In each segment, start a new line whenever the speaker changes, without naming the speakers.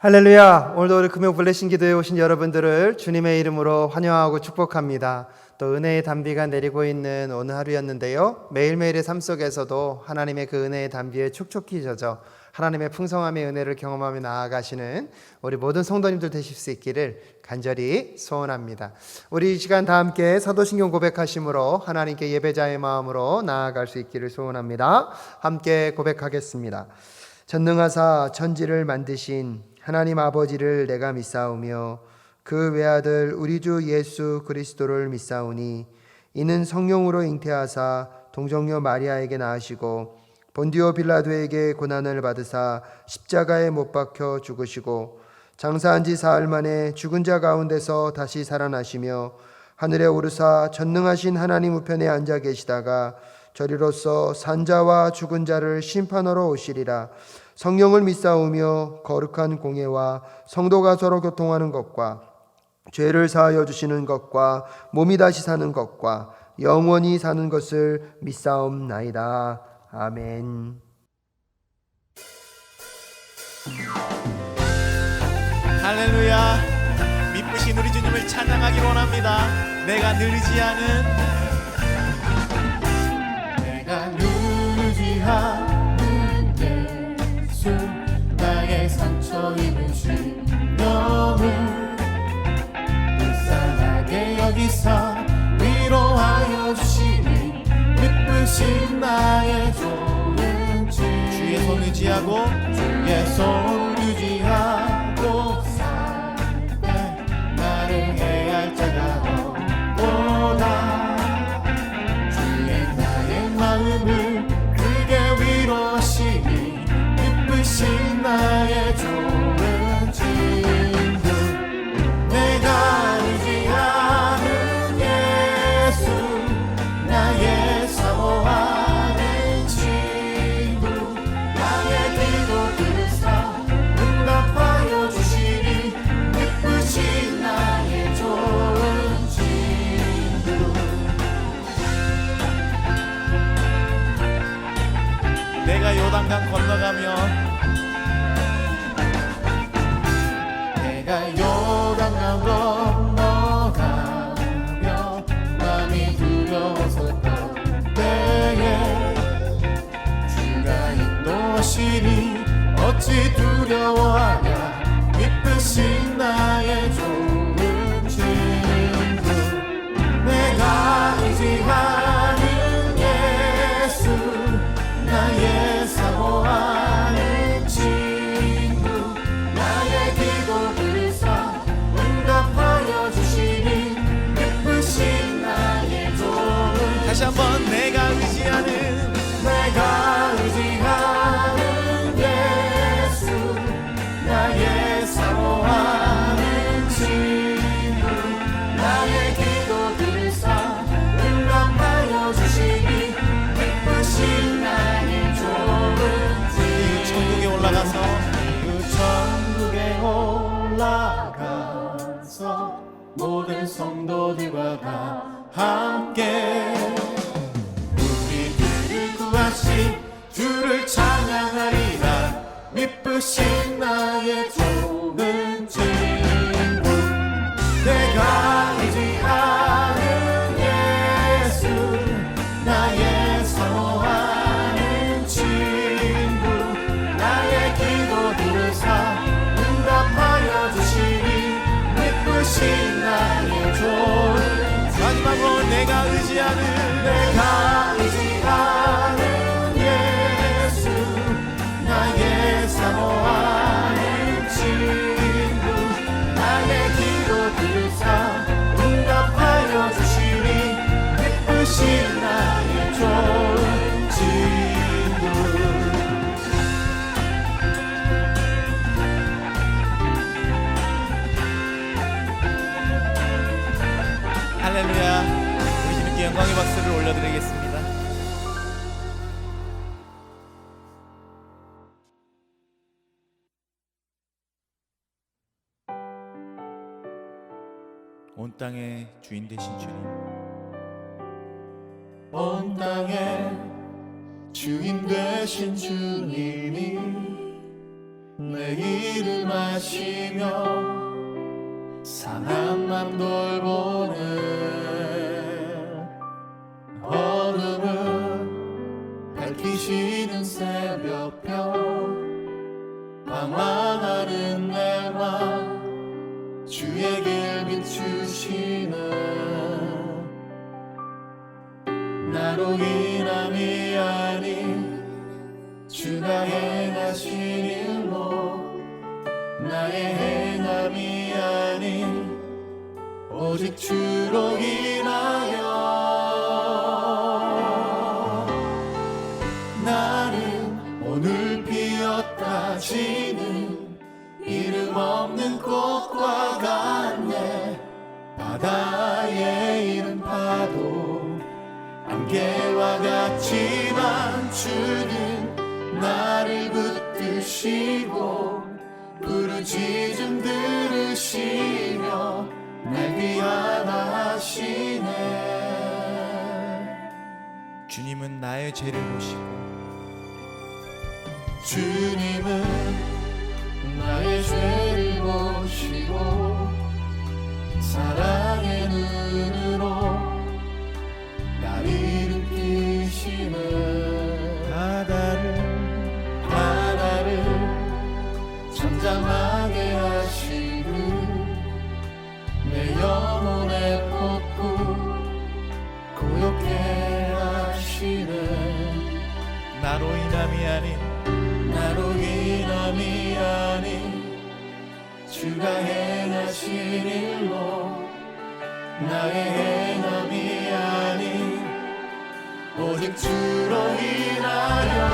할렐루야. 오늘도 우리 금요 블레싱 기도에 오신 여러분들을 주님의 이름으로 환영하고 축복합니다. 또 은혜의 단비가 내리고 있는 오늘 하루였는데요, 매일매일의 삶 속에서도 하나님의 그 은혜의 단비에 촉촉히 젖어 하나님의 풍성함의 은혜를 경험하며 나아가시는 우리 모든 성도님들 되실 수 있기를 간절히 소원합니다. 우리 이 시간 다 함께 사도신경 고백하심으로 하나님께 예배자의 마음으로 나아갈 수 있기를 소원합니다. 함께 고백하겠습니다. 전능하사 천지를 만드신 하나님 아버지를 내가 믿사오며 그 외아들 우리 주 예수 그리스도를 믿사오니 이는 성령으로 잉태하사 동정녀 마리아에게 낳으시고 본디오 빌라도에게 고난을 받으사 십자가에 못 박혀 죽으시고 장사한 지 사흘 만에 죽은 자 가운데서 다시 살아나시며 하늘에 오르사 전능하신 하나님 우편에 앉아 계시다가 저리로서 산자와 죽은 자를 심판하러 오시리라. 성령을 믿사오며 거룩한 공예와 성도가 서로 교통하는 것과 죄를 사하여 주시는 것과 몸이 다시 사는 것과 영원히 사는 것을 믿사옵나이다. 아멘.
할렐루야. 미쁘신 우리 주님을 찬양하기 원합니다. 내가 늘지 않은 예수, 나의 상처 입으신 너무 불쌍하게 여기사 위로하여 주시니 미쁘신 나의 좋은 주. 주의 손 의지하고 주의 손 의지하고 살 때 나를 해할 자가 없도다. 주의 나의 마음을 크게 위로하시니 미쁘신 나의 좋은 친구. 내가 의지하는 예수, 나의 사모하는 친구. 나의 기도 들으사 응답하여 주시니 미쁘신 나의 좋은 친구. 내가 요단강 건너가며 요단강 건너가며 마음이 두려웠었던 때에 주가 인도하시니 어찌 두려워하냐. 미쁘신 나의 좋은 친구. 내가 의지하는 예수, 나의 사모하는 친구. 나의 기도 들으사 응답하여 주시니 미쁘신 나의 좋은. 다시 한번 내가 의지하는 예수, 나의 사모하는 친구. 나의 기도 들으사 응답하여 주시니 미쁘신 나의 좋은 친구. 천국에 올라가서 천국에 올라가서 모든 성도들과 다 함께 우리들을 구하신 주를 찬양하리라. 미쁘신 나의 좋은 친구. 내가 의지하는 예수, 나의 사모하는 친구. 나의 기도 들으사 응답하여 주시니 미쁘신 나의 좋은. 마지막으로 내가 의지하는 예수, 나의 사모하는 친구. 나의 기도 들으사 응답하여 주시니 미쁘신 나의 좋은 친구. 할렐루야. 우리 주님께 영광의 박수를 올려드리겠습니다. 온 땅의 주인 되신 주님, 온 땅의 주인 되신 주님이 내 이름 아시며 상한 맘 돌보는 어둠을 밝히시는 새벽별 방황하는 내 맘 주의 길 비추시는 나로 인함이 아닌 주가 행하신 일로 나의 행함이 아닌 오직 주로 인하여 나는 오늘 피었다 지는 이름 없는 꽃과 같네 바다에 이른 파도 안개와 같지만 주는 나를 붙드시고 부르짖음 들으시며 날 귀환하시네 주님은 나의 죄를 보시고 주님은 나의 죄를 보시고 사랑의 눈으로 날 일으키시는 바다를 잠잠하게 하시고 내 영혼의 폭풍 고요케 하시는 나로 인함이 아닌 주가 행하신 일로 나의 행함이 아닌 오직 주로 인하여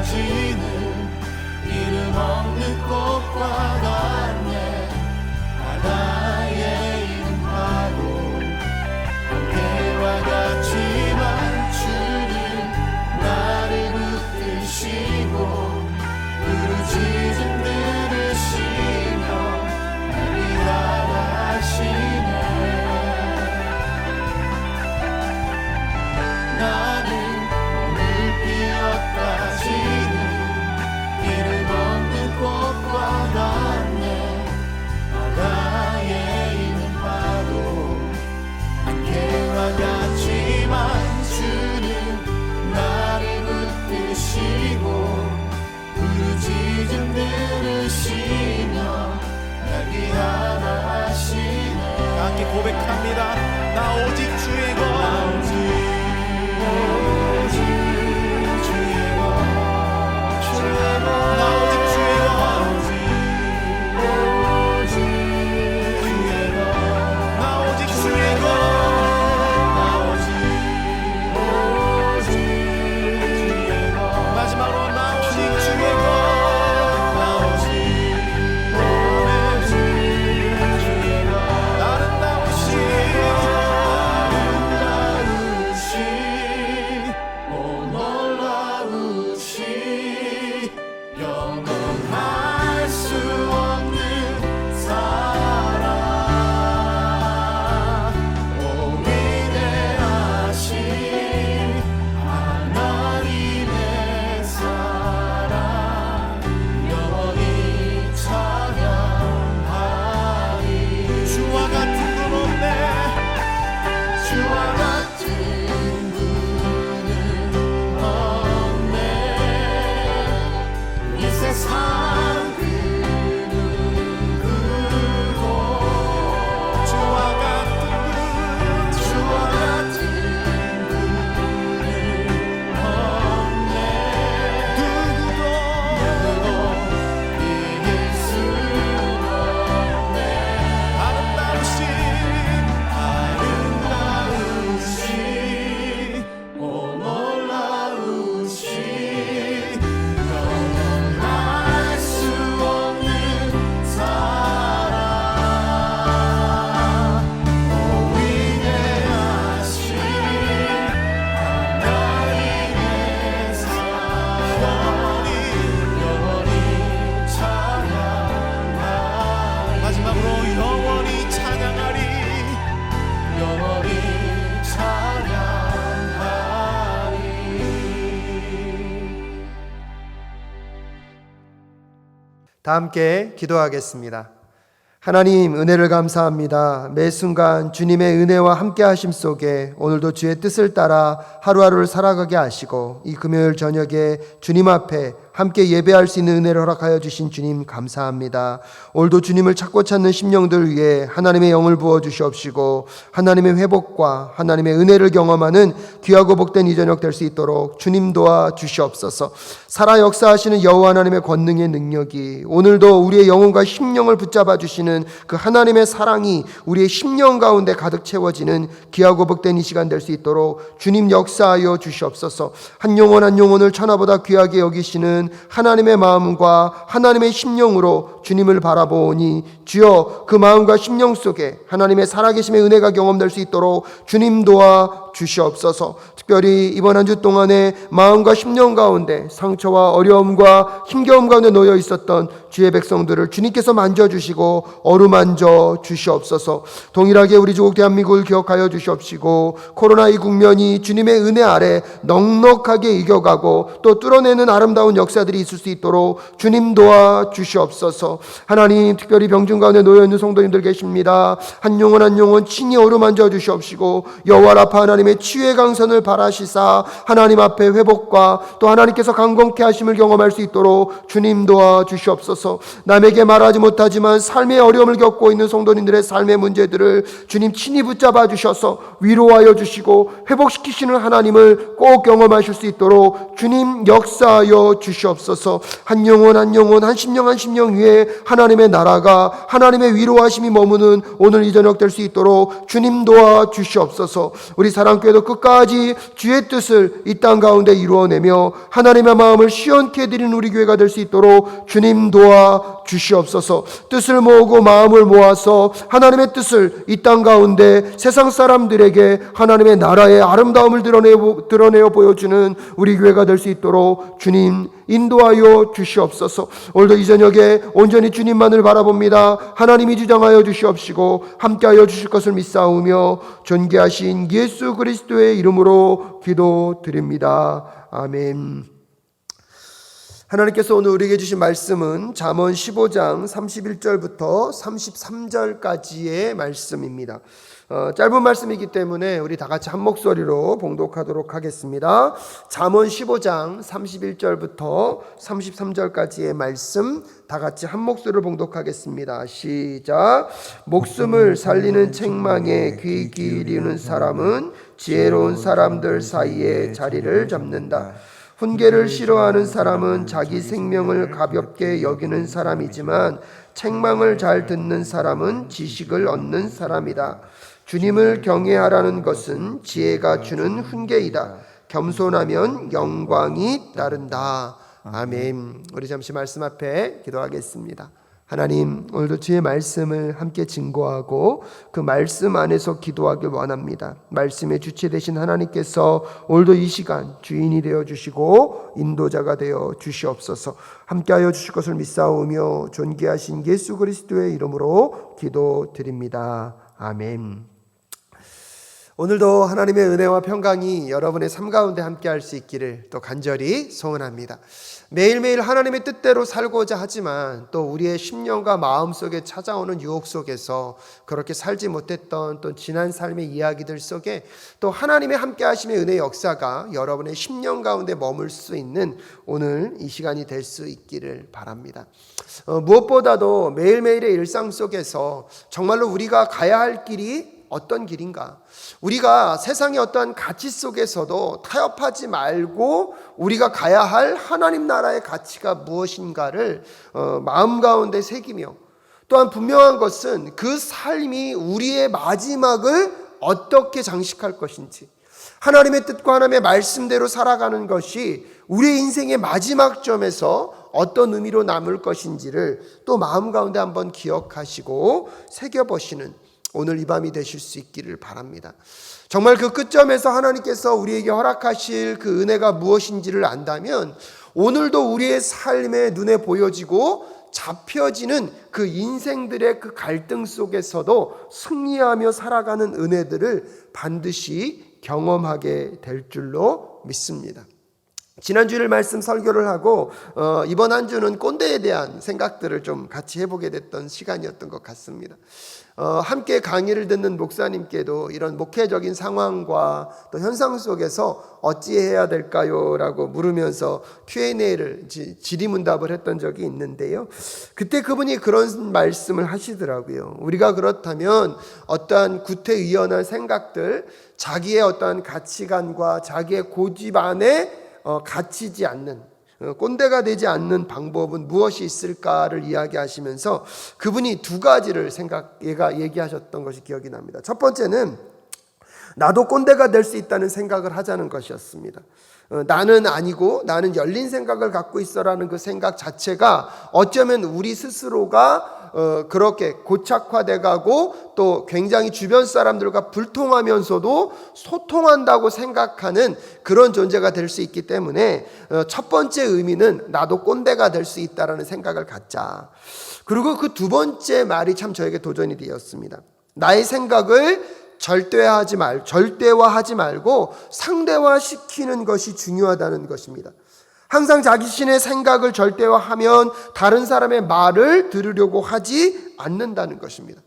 지는 이름 없는 꽃과 같네 바다에 이른 파도 안개와 같지만 주는 나를 붙드시고 부르짖음 들으시며 날 위하시네 나는 오늘 피었다 지는 이름 없는 꽃과 같네 바다에 있는 파도 안개와 같지만 주는 나를 붙드시고 부르짖음 들으시며 날 귀환하시네 함께 고백합니다 나 오직 주의 것 나 오직 주의 것 나 오직 주의 것 마지막으로 나 오직 주의 것 아름다우신
다 함께 기도하겠습니다. 하나님, 은혜를 감사합니다. 매 순간 주님의 은혜와 함께 하심 속에 오늘도 주의 뜻을 따라 하루하루를 살아가게 하시고, 이 금요일 저녁에 주님 앞에 함께 예배할 수 있는 은혜를 허락하여 주신 주님 감사합니다. 오늘도 주님을 찾고 찾는 심령들 위해 하나님의 영을 부어 주시옵시고, 하나님의 회복과 하나님의 은혜를 경험하는 귀하고 복된 이 저녁 될 수 있도록 주님 도와 주시옵소서. 살아 역사하시는 여호와 하나님의 권능의 능력이 오늘도 우리의 영혼과 심령을 붙잡아 주시는 그 하나님의 사랑이 우리의 심령 가운데 가득 채워지는 귀하고 복된 이 시간 될 수 있도록 주님 역사하여 주시옵소서. 한 영혼 한 영혼을 천하보다 귀하게 여기시는 하나님의 마음과 하나님의 심령으로 주님을 바라보니, 주여 그 마음과 심령 속에 하나님의 살아계심의 은혜가 경험될 수 있도록 주님 도와 주시옵소서. 특별히 이번 한 주 동안에 마음과 심령 가운데 상처와 어려움과 힘겨움 가운데 놓여 있었던 주의 백성들을 주님께서 만져주시고 어루만져 주시옵소서. 동일하게 우리 조국 대한민국을 기억하여 주시옵시고, 코로나2 국면이 주님의 은혜 아래 넉넉하게 이겨가고 또 뚫어내는 아름다운 역사들이 있을 수 있도록 주님 도와 주시옵소서. 하나님, 특별히 병중 가운데 놓여 있는 성도님들 계십니다. 한 영혼 한 영혼 친히 어루만져 주시옵시고, 여호와 라파 하나님의 치유의 강선을 바라시사 하나님 앞에 회복과 또 하나님께서 강건케 하심을 경험할 수 있도록 주님 도와 주시옵소서. 남에게 말하지 못하지만 삶의 어려움을 겪고 있는 성도님들의 삶의 문제들을 주님 친히 붙잡아 주셔서 위로하여 주시고 회복시키시는 하나님을 꼭 경험하실 수 있도록 주님 역사하여 주시옵소서. 한 영혼 한 영혼, 한 심령 한 심령 위에 하나님의 나라가, 하나님의 위로하심이 머무는 오늘 이 저녁 될 수 있도록 주님 도와 주시옵소서. 우리 사랑교회도 끝까지 주의 뜻을 이 땅 가운데 이루어내며 하나님의 마음을 시원케 해드리는 우리 교회가 될 수 있도록 주님 도와 주시옵소서. 뜻을 모으고 마음을 모아서 하나님의 뜻을 이 땅 가운데 세상 사람들에게 하나님의 나라의 아름다움을 드러내어 보여주는 우리 교회가 될 수 있도록 주님 인도하여 주시옵소서. 오늘도 이 저녁에 온전히 주님만을 바라봅니다. 하나님이 주장하여 주시옵시고 함께하여 주실 것을 믿사오며 존귀하신 예수 그리스도의 이름으로 기도드립니다. 아멘. 하나님께서 오늘 우리에게 주신 말씀은 잠언 15장 31절부터 33절까지의 말씀입니다. 짧은 말씀이기 때문에 우리 다 같이 한 목소리로 봉독하도록 하겠습니다. 잠언 15장 31절부터 33절까지의 말씀 다 같이 한 목소리로 봉독하겠습니다. 시작. 목숨을 살리는 책망에 귀 기울이는 사람은 지혜로운 사람들 사이에 자리를 잡는다. 훈계를 싫어하는 사람은 자기 생명을 가볍게 여기는 사람이지만 책망을 잘 듣는 사람은 지식을 얻는 사람이다. 주님을 경외하라는 것은 지혜가 주는 훈계이다. 겸손하면 영광이 따른다. 아멘. 우리 잠시 말씀 앞에 기도하겠습니다. 하나님, 오늘도 주의 말씀을 함께 증거하고 그 말씀 안에서 기도하길 원합니다. 말씀의 주체 되신 하나님께서 오늘도 이 시간 주인이 되어 주시고 인도자가 되어 주시옵소서. 함께하여 주실 것을 믿사오며 존귀하신 예수 그리스도의 이름으로 기도드립니다. 아멘. 오늘도 하나님의 은혜와 평강이 여러분의 삶 가운데 함께할 수 있기를 또 간절히 소원합니다. 매일매일 하나님의 뜻대로 살고자 하지만 또 우리의 심령과 마음 속에 찾아오는 유혹 속에서 그렇게 살지 못했던 또 지난 삶의 이야기들 속에 또 하나님의 함께하심의 은혜의 역사가 여러분의 심령 가운데 머물 수 있는 오늘 이 시간이 될 수 있기를 바랍니다. 무엇보다도 매일매일의 일상 속에서 정말로 우리가 가야 할 길이 어떤 길인가? 우리가 세상의 어떠한 가치 속에서도 타협하지 말고 우리가 가야 할 하나님 나라의 가치가 무엇인가를 마음 가운데 새기며, 또한 분명한 것은 그 삶이 우리의 마지막을 어떻게 장식할 것인지, 하나님의 뜻과 하나님의 말씀대로 살아가는 것이 우리의 인생의 마지막 점에서 어떤 의미로 남을 것인지를 또 마음 가운데 한번 기억하시고 새겨보시는 오늘 이 밤이 되실 수 있기를 바랍니다. 정말 그 끝점에서 하나님께서 우리에게 허락하실 그 은혜가 무엇인지를 안다면 오늘도 우리의 삶에 눈에 보여지고 잡혀지는 그 인생들의 그 갈등 속에서도 승리하며 살아가는 은혜들을 반드시 경험하게 될 줄로 믿습니다.
지난주일 말씀 설교를 하고 이번 한 주는 꼰대에 대한 생각들을 좀 같이 해보게 됐던 시간이었던 것 같습니다. 함께 강의를 듣는 목사님께도 이런 목회적인 상황과 또 현상 속에서 어찌해야 될까요? 라고 물으면서 Q&A를 질의문답을 했던 적이 있는데요. 그때 그분이 그런 말씀을 하시더라고요. 우리가 그렇다면 어떠한 구태의연한 생각들, 자기의 어떠한 가치관과 자기의 고집 안에 갇히지 않는, 꼰대가 되지 않는 방법은 무엇이 있을까를 이야기하시면서 그분이 두 가지를 얘기하셨던 것이 기억이 납니다. 첫 번째는 나도 꼰대가 될 수 있다는 생각을 하자는 것이었습니다. 나는 아니고 나는 열린 생각을 갖고 있어라는 그 생각 자체가 어쩌면 우리 스스로가 그렇게 고착화돼 가고 또 굉장히 주변 사람들과 불통하면서도 소통한다고 생각하는 그런 존재가 될 수 있기 때문에 첫 번째 의미는 나도 꼰대가 될 수 있다라는 생각을 갖자. 그리고 그 두 번째 말이 참 저에게 도전이 되었습니다. 나의 생각을 절대화하지 말고 상대화시키는 것이 중요하다는 것입니다. 항상 자기 자신의 생각을 절대화하면 다른 사람의 말을 들으려고 하지 않는다는 것입니다.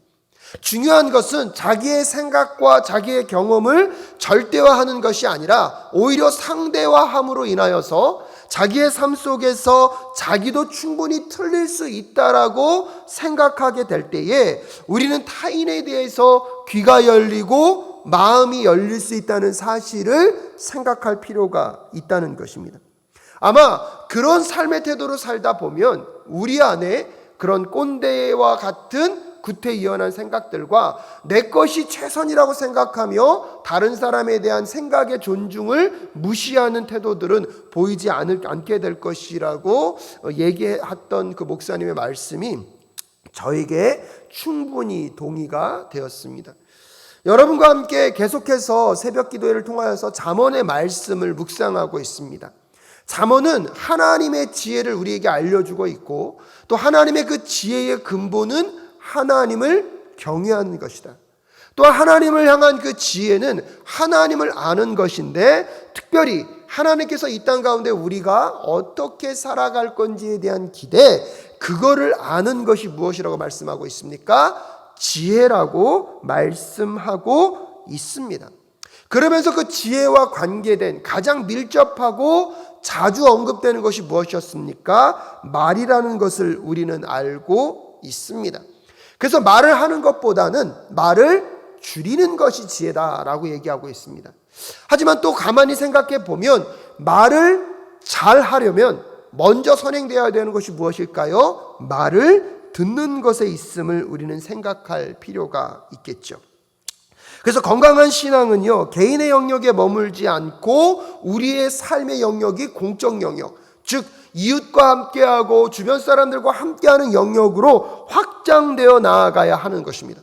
중요한 것은 자기의 생각과 자기의 경험을 절대화하는 것이 아니라 오히려 상대화함으로 인하여서 자기의 삶 속에서 자기도 충분히 틀릴 수 있다라고 생각하게 될 때에 우리는 타인에 대해서 귀가 열리고 마음이 열릴 수 있다는 사실을 생각할 필요가 있다는 것입니다. 아마 그런 삶의 태도로 살다 보면 우리 안에 그런 꼰대와 같은 구태의연한 생각들과 내 것이 최선이라고 생각하며 다른 사람에 대한 생각의 존중을 무시하는 태도들은 보이지 않게 될 것이라고 얘기했던 그 목사님의 말씀이 저에게 충분히 동의가 되었습니다. 여러분과 함께 계속해서 새벽 기도회를 통하여서 잠언의 말씀을 묵상하고 있습니다. 잠언은 하나님의 지혜를 우리에게 알려주고 있고 또 하나님의 그 지혜의 근본은 하나님을 경외하는 것이다. 또 하나님을 향한 그 지혜는 하나님을 아는 것인데 특별히 하나님께서 이 땅 가운데 우리가 어떻게 살아갈 건지에 대한 기대, 그거를 아는 것이 무엇이라고 말씀하고 있습니까? 지혜라고 말씀하고 있습니다. 그러면서 그 지혜와 관계된 가장 밀접하고 자주 언급되는 것이 무엇이었습니까? 말이라는 것을 우리는 알고 있습니다. 그래서 말을 하는 것보다는 말을 줄이는 것이 지혜다라고 얘기하고 있습니다. 하지만 또 가만히 생각해 보면 말을 잘 하려면 먼저 선행되어야 되는 것이 무엇일까요? 말을 듣는 것에 있음을 우리는 생각할 필요가 있겠죠. 그래서 건강한 신앙은요, 개인의 영역에 머물지 않고 우리의 삶의 영역이 공적 영역, 즉 이웃과 함께하고 주변 사람들과 함께하는 영역으로 확장되어 나아가야 하는 것입니다.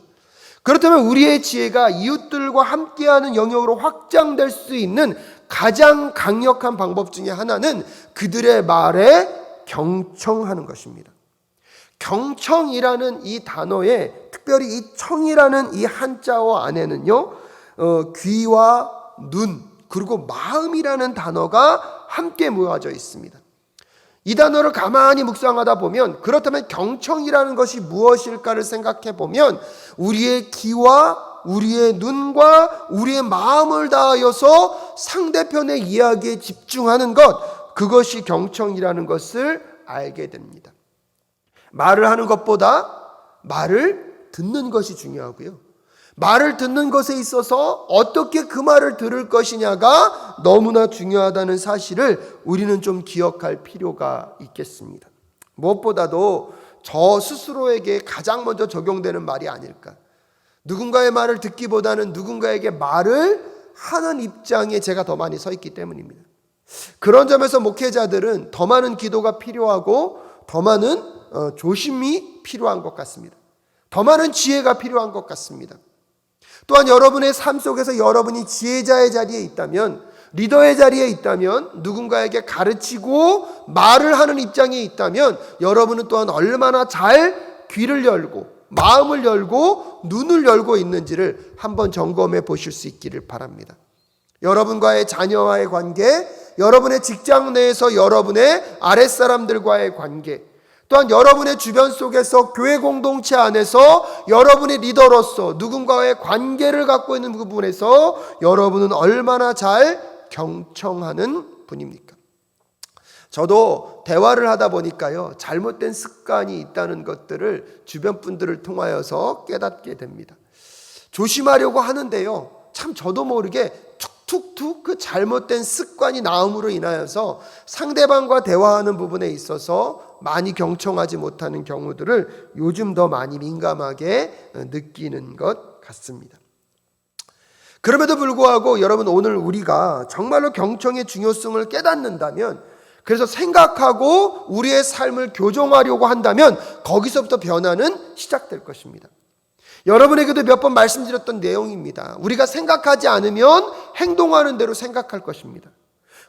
그렇다면 우리의 지혜가 이웃들과 함께하는 영역으로 확장될 수 있는 가장 강력한 방법 중에 하나는 그들의 말에 경청하는 것입니다. 경청이라는 이 단어에 특별히 이 청이라는 이 한자어 안에는요, 귀와 눈 그리고 마음이라는 단어가 함께 모여져 있습니다. 이 단어를 가만히 묵상하다 보면 그렇다면 경청이라는 것이 무엇일까를 생각해 보면 우리의 귀와 우리의 눈과 우리의 마음을 다하여서 상대편의 이야기에 집중하는 것, 그것이 경청이라는 것을 알게 됩니다. 말을 하는 것보다 말을 듣는 것이 중요하고요. 말을 듣는 것에 있어서 어떻게 그 말을 들을 것이냐가 너무나 중요하다는 사실을 우리는 좀 기억할 필요가 있겠습니다. 무엇보다도 저 스스로에게 가장 먼저 적용되는 말이 아닐까. 누군가의 말을 듣기보다는 누군가에게 말을 하는 입장에 제가 더 많이 서 있기 때문입니다. 그런 점에서 목회자들은 더 많은 기도가 필요하고 더 많은 조심이 필요한 것 같습니다. 더 많은 지혜가 필요한 것 같습니다. 또한 여러분의 삶 속에서 여러분이 지혜자의 자리에 있다면, 리더의 자리에 있다면, 누군가에게 가르치고 말을 하는 입장에 있다면 여러분은 또한 얼마나 잘 귀를 열고 마음을 열고 눈을 열고 있는지를 한번 점검해 보실 수 있기를 바랍니다. 여러분과의 자녀와의 관계, 여러분의 직장 내에서 여러분의 아랫사람들과의 관계, 또한 여러분의 주변 속에서 교회 공동체 안에서 여러분의 리더로서 누군가와의 관계를 갖고 있는 부분에서 여러분은 얼마나 잘 경청하는 분입니까? 저도 대화를 하다 보니까요, 잘못된 습관이 있다는 것들을 주변 분들을 통하여서 깨닫게 됩니다. 조심하려고 하는데요, 참 저도 모르게 툭툭툭 그 잘못된 습관이 나옴으로 인하여서 상대방과 대화하는 부분에 있어서 많이 경청하지 못하는 경우들을 요즘 더 많이 민감하게 느끼는 것 같습니다. 그럼에도 불구하고 여러분, 오늘 우리가 정말로 경청의 중요성을 깨닫는다면, 그래서 생각하고 우리의 삶을 교정하려고 한다면 거기서부터 변화는 시작될 것입니다. 여러분에게도 몇 번 말씀드렸던 내용입니다. 우리가 생각하지 않으면 행동하는 대로 생각할 것입니다.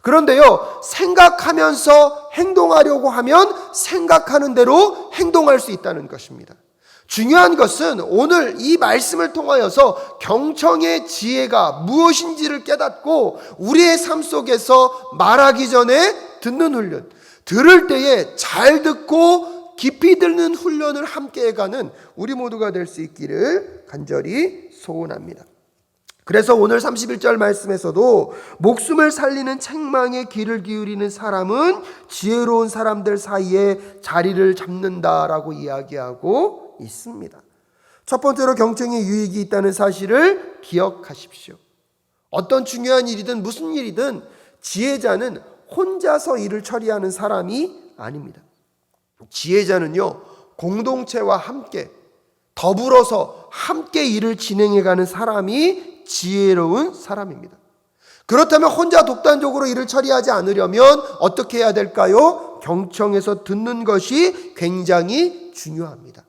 그런데요, 생각하면서 행동하려고 하면 생각하는 대로 행동할 수 있다는 것입니다. 중요한 것은 오늘 이 말씀을 통하여서 경청의 지혜가 무엇인지를 깨닫고 우리의 삶 속에서 말하기 전에 듣는 훈련, 들을 때에 잘 듣고 깊이 듣는 훈련을 함께 해가는 우리 모두가 될 수 있기를 간절히 소원합니다. 그래서 오늘 31절 말씀에서도 목숨을 살리는 책망에 귀를 기울이는 사람은 지혜로운 사람들 사이에 자리를 잡는다라고 이야기하고 있습니다. 첫 번째로 경청의 유익이 있다는 사실을 기억하십시오. 어떤 중요한 일이든 무슨 일이든 지혜자는 혼자서 일을 처리하는 사람이 아닙니다. 지혜자는요, 공동체와 함께 더불어서 함께 일을 진행해가는 사람이 지혜로운 사람입니다. 그렇다면 혼자 독단적으로 일을 처리하지 않으려면 어떻게 해야 될까요? 경청해서 듣는 것이 굉장히 중요합니다.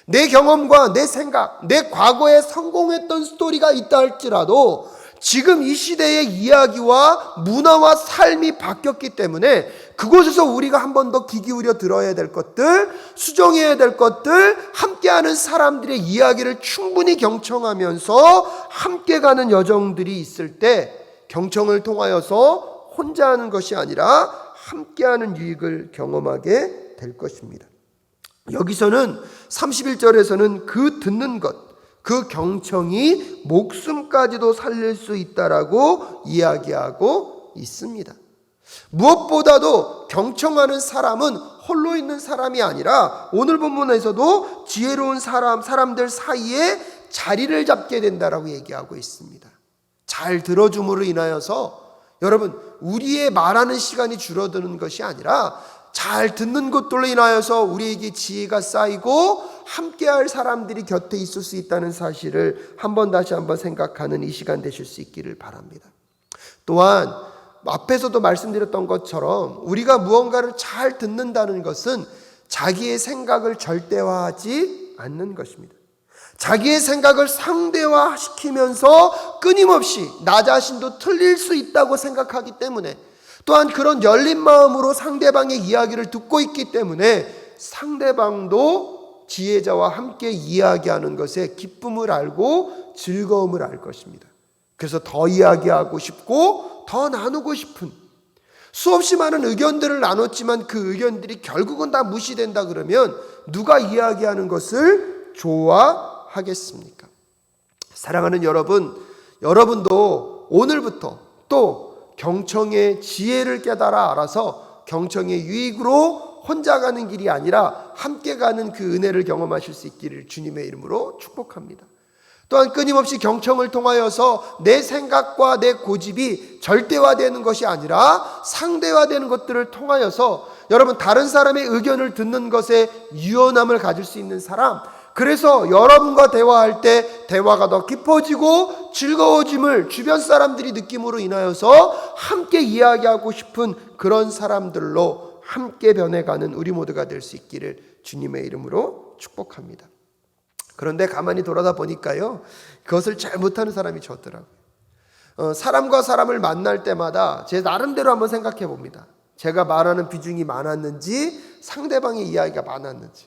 내 경험과 내 생각, 내 과거에 성공했던 스토리가 있다 할지라도 지금 이 시대의 이야기와 문화와 삶이 바뀌었기 때문에 그곳에서 우리가 한 번 더 귀 기울여 들어야 될 것들, 수정해야 될 것들, 함께하는 사람들의 이야기를 충분히 경청하면서 함께 가는 여정들이 있을 때 경청을 통하여서 혼자 하는 것이 아니라 함께하는 유익을 경험하게 될 것입니다. 여기서는 31절에서는 그 듣는 것, 그 경청이 목숨까지도 살릴 수 있다라고 이야기하고 있습니다. 무엇보다도 경청하는 사람은 홀로 있는 사람이 아니라 오늘 본문에서도 지혜로운 사람들 사이에 자리를 잡게 된다라고 얘기하고 있습니다. 잘 들어줌으로 인하여서 여러분, 우리의 말하는 시간이 줄어드는 것이 아니라 잘 듣는 것들로 인하여서 우리에게 지혜가 쌓이고 함께할 사람들이 곁에 있을 수 있다는 사실을 다시 한번 생각하는 이 시간 되실 수 있기를 바랍니다. 또한 앞에서도 말씀드렸던 것처럼 우리가 무언가를 잘 듣는다는 것은 자기의 생각을 절대화하지 않는 것입니다. 자기의 생각을 상대화시키면서 끊임없이 나 자신도 틀릴 수 있다고 생각하기 때문에, 또한 그런 열린 마음으로 상대방의 이야기를 듣고 있기 때문에 상대방도 지혜자와 함께 이야기하는 것에 기쁨을 알고 즐거움을 알 것입니다. 그래서 더 이야기하고 싶고 더 나누고 싶은, 수없이 많은 의견들을 나눴지만 그 의견들이 결국은 다 무시된다 그러면 누가 이야기하는 것을 좋아하겠습니까? 사랑하는 여러분, 여러분도 오늘부터 또 경청의 지혜를 깨달아 알아서 경청의 유익으로 혼자 가는 길이 아니라 함께 가는 그 은혜를 경험하실 수 있기를 주님의 이름으로 축복합니다. 또한 끊임없이 경청을 통하여서 내 생각과 내 고집이 절대화되는 것이 아니라 상대화되는 것들을 통하여서 여러분, 다른 사람의 의견을 듣는 것에 유연함을 가질 수 있는 사람, 그래서 여러분과 대화할 때 대화가 더 깊어지고 즐거워짐을 주변 사람들이 느낌으로 인하여서 함께 이야기하고 싶은 그런 사람들로 함께 변해가는 우리 모두가 될 수 있기를 주님의 이름으로 축복합니다. 그런데 가만히 돌아다 보니까요, 그것을 잘 못하는 사람이 저더라고요. 사람과 사람을 만날 때마다 제 나름대로 한번 생각해 봅니다. 제가 말하는 비중이 많았는지 상대방의 이야기가 많았는지.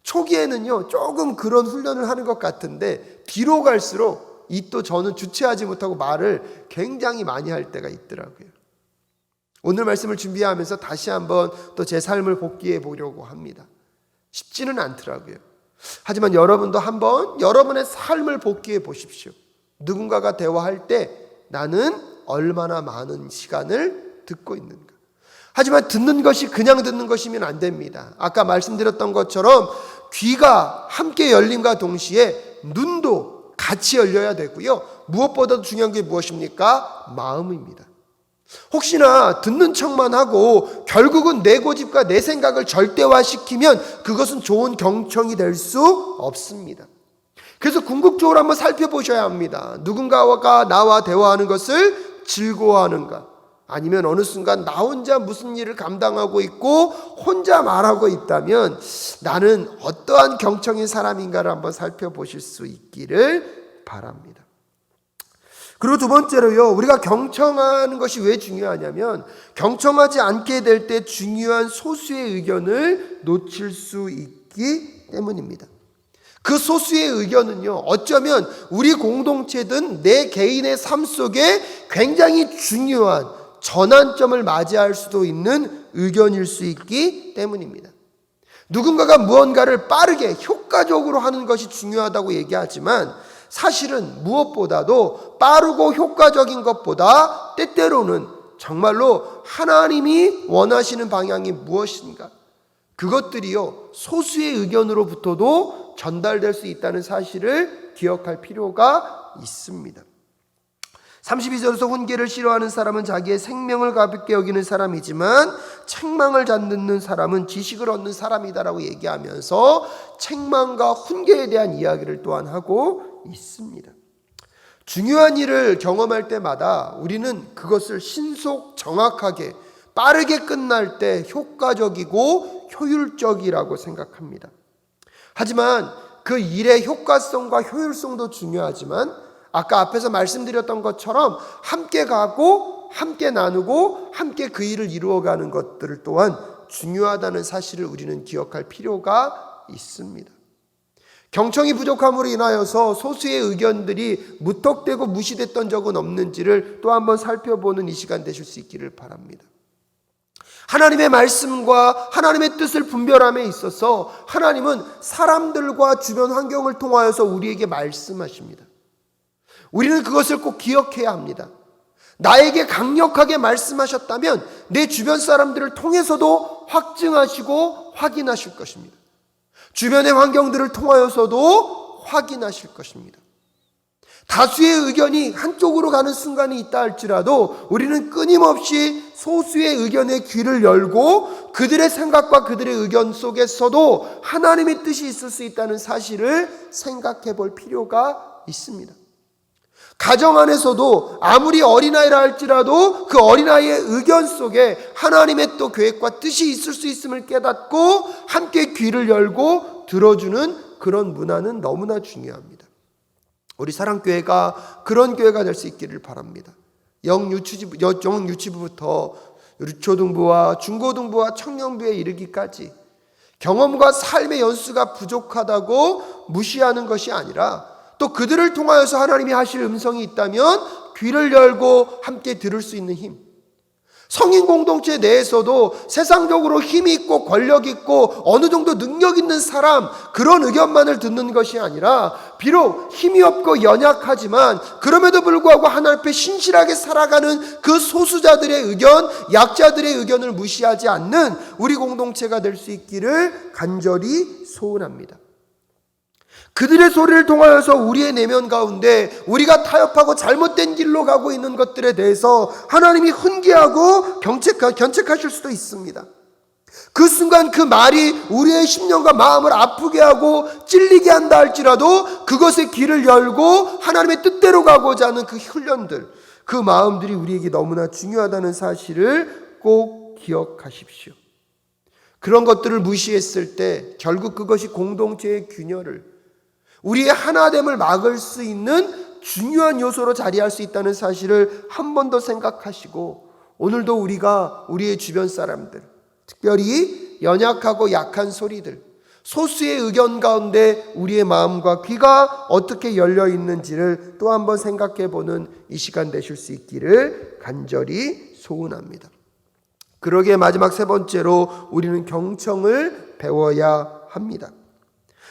초기에는요 조금 그런 훈련을 하는 것 같은데 뒤로 갈수록 이 또 저는 주체하지 못하고 말을 굉장히 많이 할 때가 있더라고요. 오늘 말씀을 준비하면서 다시 한번 또 제 삶을 복기해 보려고 합니다. 쉽지는 않더라고요. 하지만 여러분도 한번 여러분의 삶을 복기해 보십시오. 누군가가 대화할 때 나는 얼마나 많은 시간을 듣고 있는가. 하지만 듣는 것이 그냥 듣는 것이면 안 됩니다. 아까 말씀드렸던 것처럼 귀가 함께 열림과 동시에 눈도 같이 열려야 되고요. 무엇보다도 중요한 게 무엇입니까? 마음입니다. 혹시나 듣는 척만 하고 결국은 내 고집과 내 생각을 절대화시키면 그것은 좋은 경청이 될 수 없습니다. 그래서 궁극적으로 한번 살펴보셔야 합니다. 누군가가 나와 대화하는 것을 즐거워하는가? 아니면 어느 순간 나 혼자 무슨 일을 감당하고 있고 혼자 말하고 있다면 나는 어떠한 경청의 사람인가를 한번 살펴보실 수 있기를 바랍니다. 그리고 두 번째로요, 우리가 경청하는 것이 왜 중요하냐면 경청하지 않게 될 때 중요한 소수의 의견을 놓칠 수 있기 때문입니다. 그 소수의 의견은요, 어쩌면 우리 공동체든 내 개인의 삶 속에 굉장히 중요한 전환점을 맞이할 수도 있는 의견일 수 있기 때문입니다. 누군가가 무언가를 빠르게 효과적으로 하는 것이 중요하다고 얘기하지만 사실은 무엇보다도 빠르고 효과적인 것보다 때때로는 정말로 하나님이 원하시는 방향이 무엇인가, 그것들이요 소수의 의견으로부터도 전달될 수 있다는 사실을 기억할 필요가 있습니다. 32절에서 훈계를 싫어하는 사람은 자기의 생명을 가볍게 여기는 사람이지만 책망을 잘 듣는 사람은 지식을 얻는 사람이다라고 얘기하면서 책망과 훈계에 대한 이야기를 또한 하고 있습니다. 중요한 일을 경험할 때마다 우리는 그것을 신속 정확하게 빠르게 끝날 때 효과적이고 효율적이라고 생각합니다. 하지만 그 일의 효과성과 효율성도 중요하지만 아까 앞에서 말씀드렸던 것처럼 함께 가고 함께 나누고 함께 그 일을 이루어가는 것들 또한 중요하다는 사실을 우리는 기억할 필요가 있습니다. 경청이 부족함으로 인하여서 소수의 의견들이 무턱대고 무시됐던 적은 없는지를 또 한번 살펴보는 이 시간 되실 수 있기를 바랍니다. 하나님의 말씀과 하나님의 뜻을 분별함에 있어서 하나님은 사람들과 주변 환경을 통하여서 우리에게 말씀하십니다. 우리는 그것을 꼭 기억해야 합니다. 나에게 강력하게 말씀하셨다면 내 주변 사람들을 통해서도 확증하시고 확인하실 것입니다. 주변의 환경들을 통하여서도 확인하실 것입니다. 다수의 의견이 한쪽으로 가는 순간이 있다 할지라도 우리는 끊임없이 소수의 의견에 귀를 열고 그들의 생각과 그들의 의견 속에서도 하나님의 뜻이 있을 수 있다는 사실을 생각해 볼 필요가 있습니다. 가정 안에서도 아무리 어린아이라 할지라도 그 어린아이의 의견 속에 하나님의 또 계획과 뜻이 있을 수 있음을 깨닫고 함께 귀를 열고 들어주는 그런 문화는 너무나 중요합니다. 우리 사랑교회가 그런 교회가 될 수 있기를 바랍니다. 영유치부부터 초등부와 중고등부와 청년부에 이르기까지 경험과 삶의 연수가 부족하다고 무시하는 것이 아니라 또 그들을 통하여서 하나님이 하실 음성이 있다면 귀를 열고 함께 들을 수 있는 힘. 성인 공동체 내에서도 세상적으로 힘이 있고 권력 있고 어느 정도 능력 있는 사람, 그런 의견만을 듣는 것이 아니라 비록 힘이 없고 연약하지만 그럼에도 불구하고 하나님 앞에 신실하게 살아가는 그 소수자들의 의견, 약자들의 의견을 무시하지 않는 우리 공동체가 될 수 있기를 간절히 소원합니다. 그들의 소리를 통하여서 우리의 내면 가운데 우리가 타협하고 잘못된 길로 가고 있는 것들에 대해서 하나님이 훈계하고 견책하실 수도 있습니다. 그 순간 그 말이 우리의 심령과 마음을 아프게 하고 찔리게 한다 할지라도 그것에 귀를 열고 하나님의 뜻대로 가고자 하는 그 훈련들, 그 마음들이 우리에게 너무나 중요하다는 사실을 꼭 기억하십시오. 그런 것들을 무시했을 때 결국 그것이 공동체의 균열을, 우리의 하나됨을 막을 수 있는 중요한 요소로 자리할 수 있다는 사실을 한 번 더 생각하시고 오늘도 우리가 우리의 주변 사람들, 특별히 연약하고 약한 소리들, 소수의 의견 가운데 우리의 마음과 귀가 어떻게 열려 있는지를 또 한번 생각해 보는 이 시간 되실 수 있기를 간절히 소원합니다. 그러기에 마지막 세 번째로 우리는 경청을 배워야 합니다.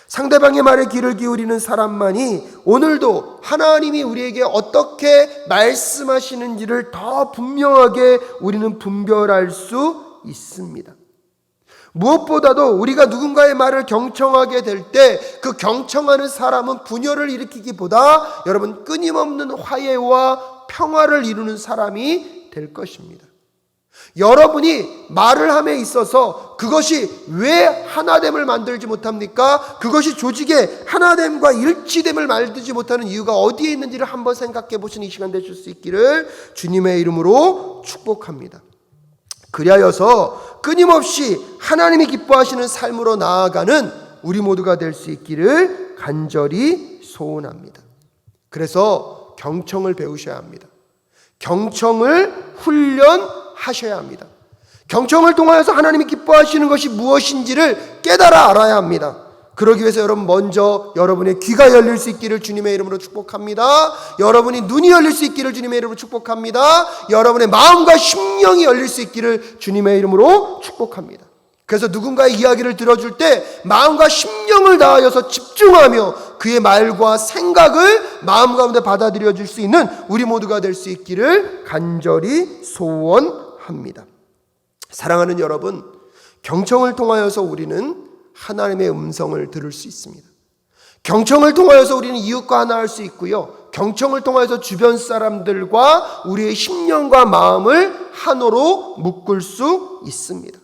상대방의 말에 귀를 기울이는 사람만이 오늘도 하나님이 우리에게 어떻게 말씀하시는지를 더 분명하게 우리는 분별할 수 있습니다. 무엇보다도 우리가 누군가의 말을 경청하게 될 때 그 경청하는 사람은 분열을 일으키기보다 여러분 끊임없는 화해와 평화를 이루는 사람이 될 것입니다. 여러분이 말을 함에 있어서 그것이 왜 하나됨을 만들지 못합니까? 그것이 조직의 하나됨과 일치됨을 만들지 못하는 이유가 어디에 있는지를 한번 생각해 보시는 이 시간 되실 수 있기를 주님의 이름으로 축복합니다. 그리하여서 끊임없이 하나님이 기뻐하시는 삶으로 나아가는 우리 모두가 될 수 있기를 간절히 소원합니다. 그래서 경청을 배우셔야 합니다. 경청을 훈련하셔야 합니다. 경청을 통하여서 하나님이 기뻐하시는 것이 무엇인지를 깨달아 알아야 합니다. 그러기 위해서 여러분 먼저 여러분의 귀가 열릴 수 있기를 주님의 이름으로 축복합니다. 여러분이 눈이 열릴 수 있기를 주님의 이름으로 축복합니다. 여러분의 마음과 심령이 열릴 수 있기를 주님의 이름으로 축복합니다. 그래서 누군가의 이야기를 들어줄 때 마음과 심령을 다하여서 집중하며 그의 말과 생각을 마음 가운데 받아들여 줄 수 있는 우리 모두가 될 수 있기를 간절히 소원합니다. 사랑하는 여러분, 경청을 통하여서 우리는 하나님의 음성을 들을 수 있습니다. 경청을 통하여서 우리는 이웃과 하나할 수 있고요. 경청을 통하여서 주변 사람들과 우리의 심령과 마음을 하나로 묶을 수 있습니다.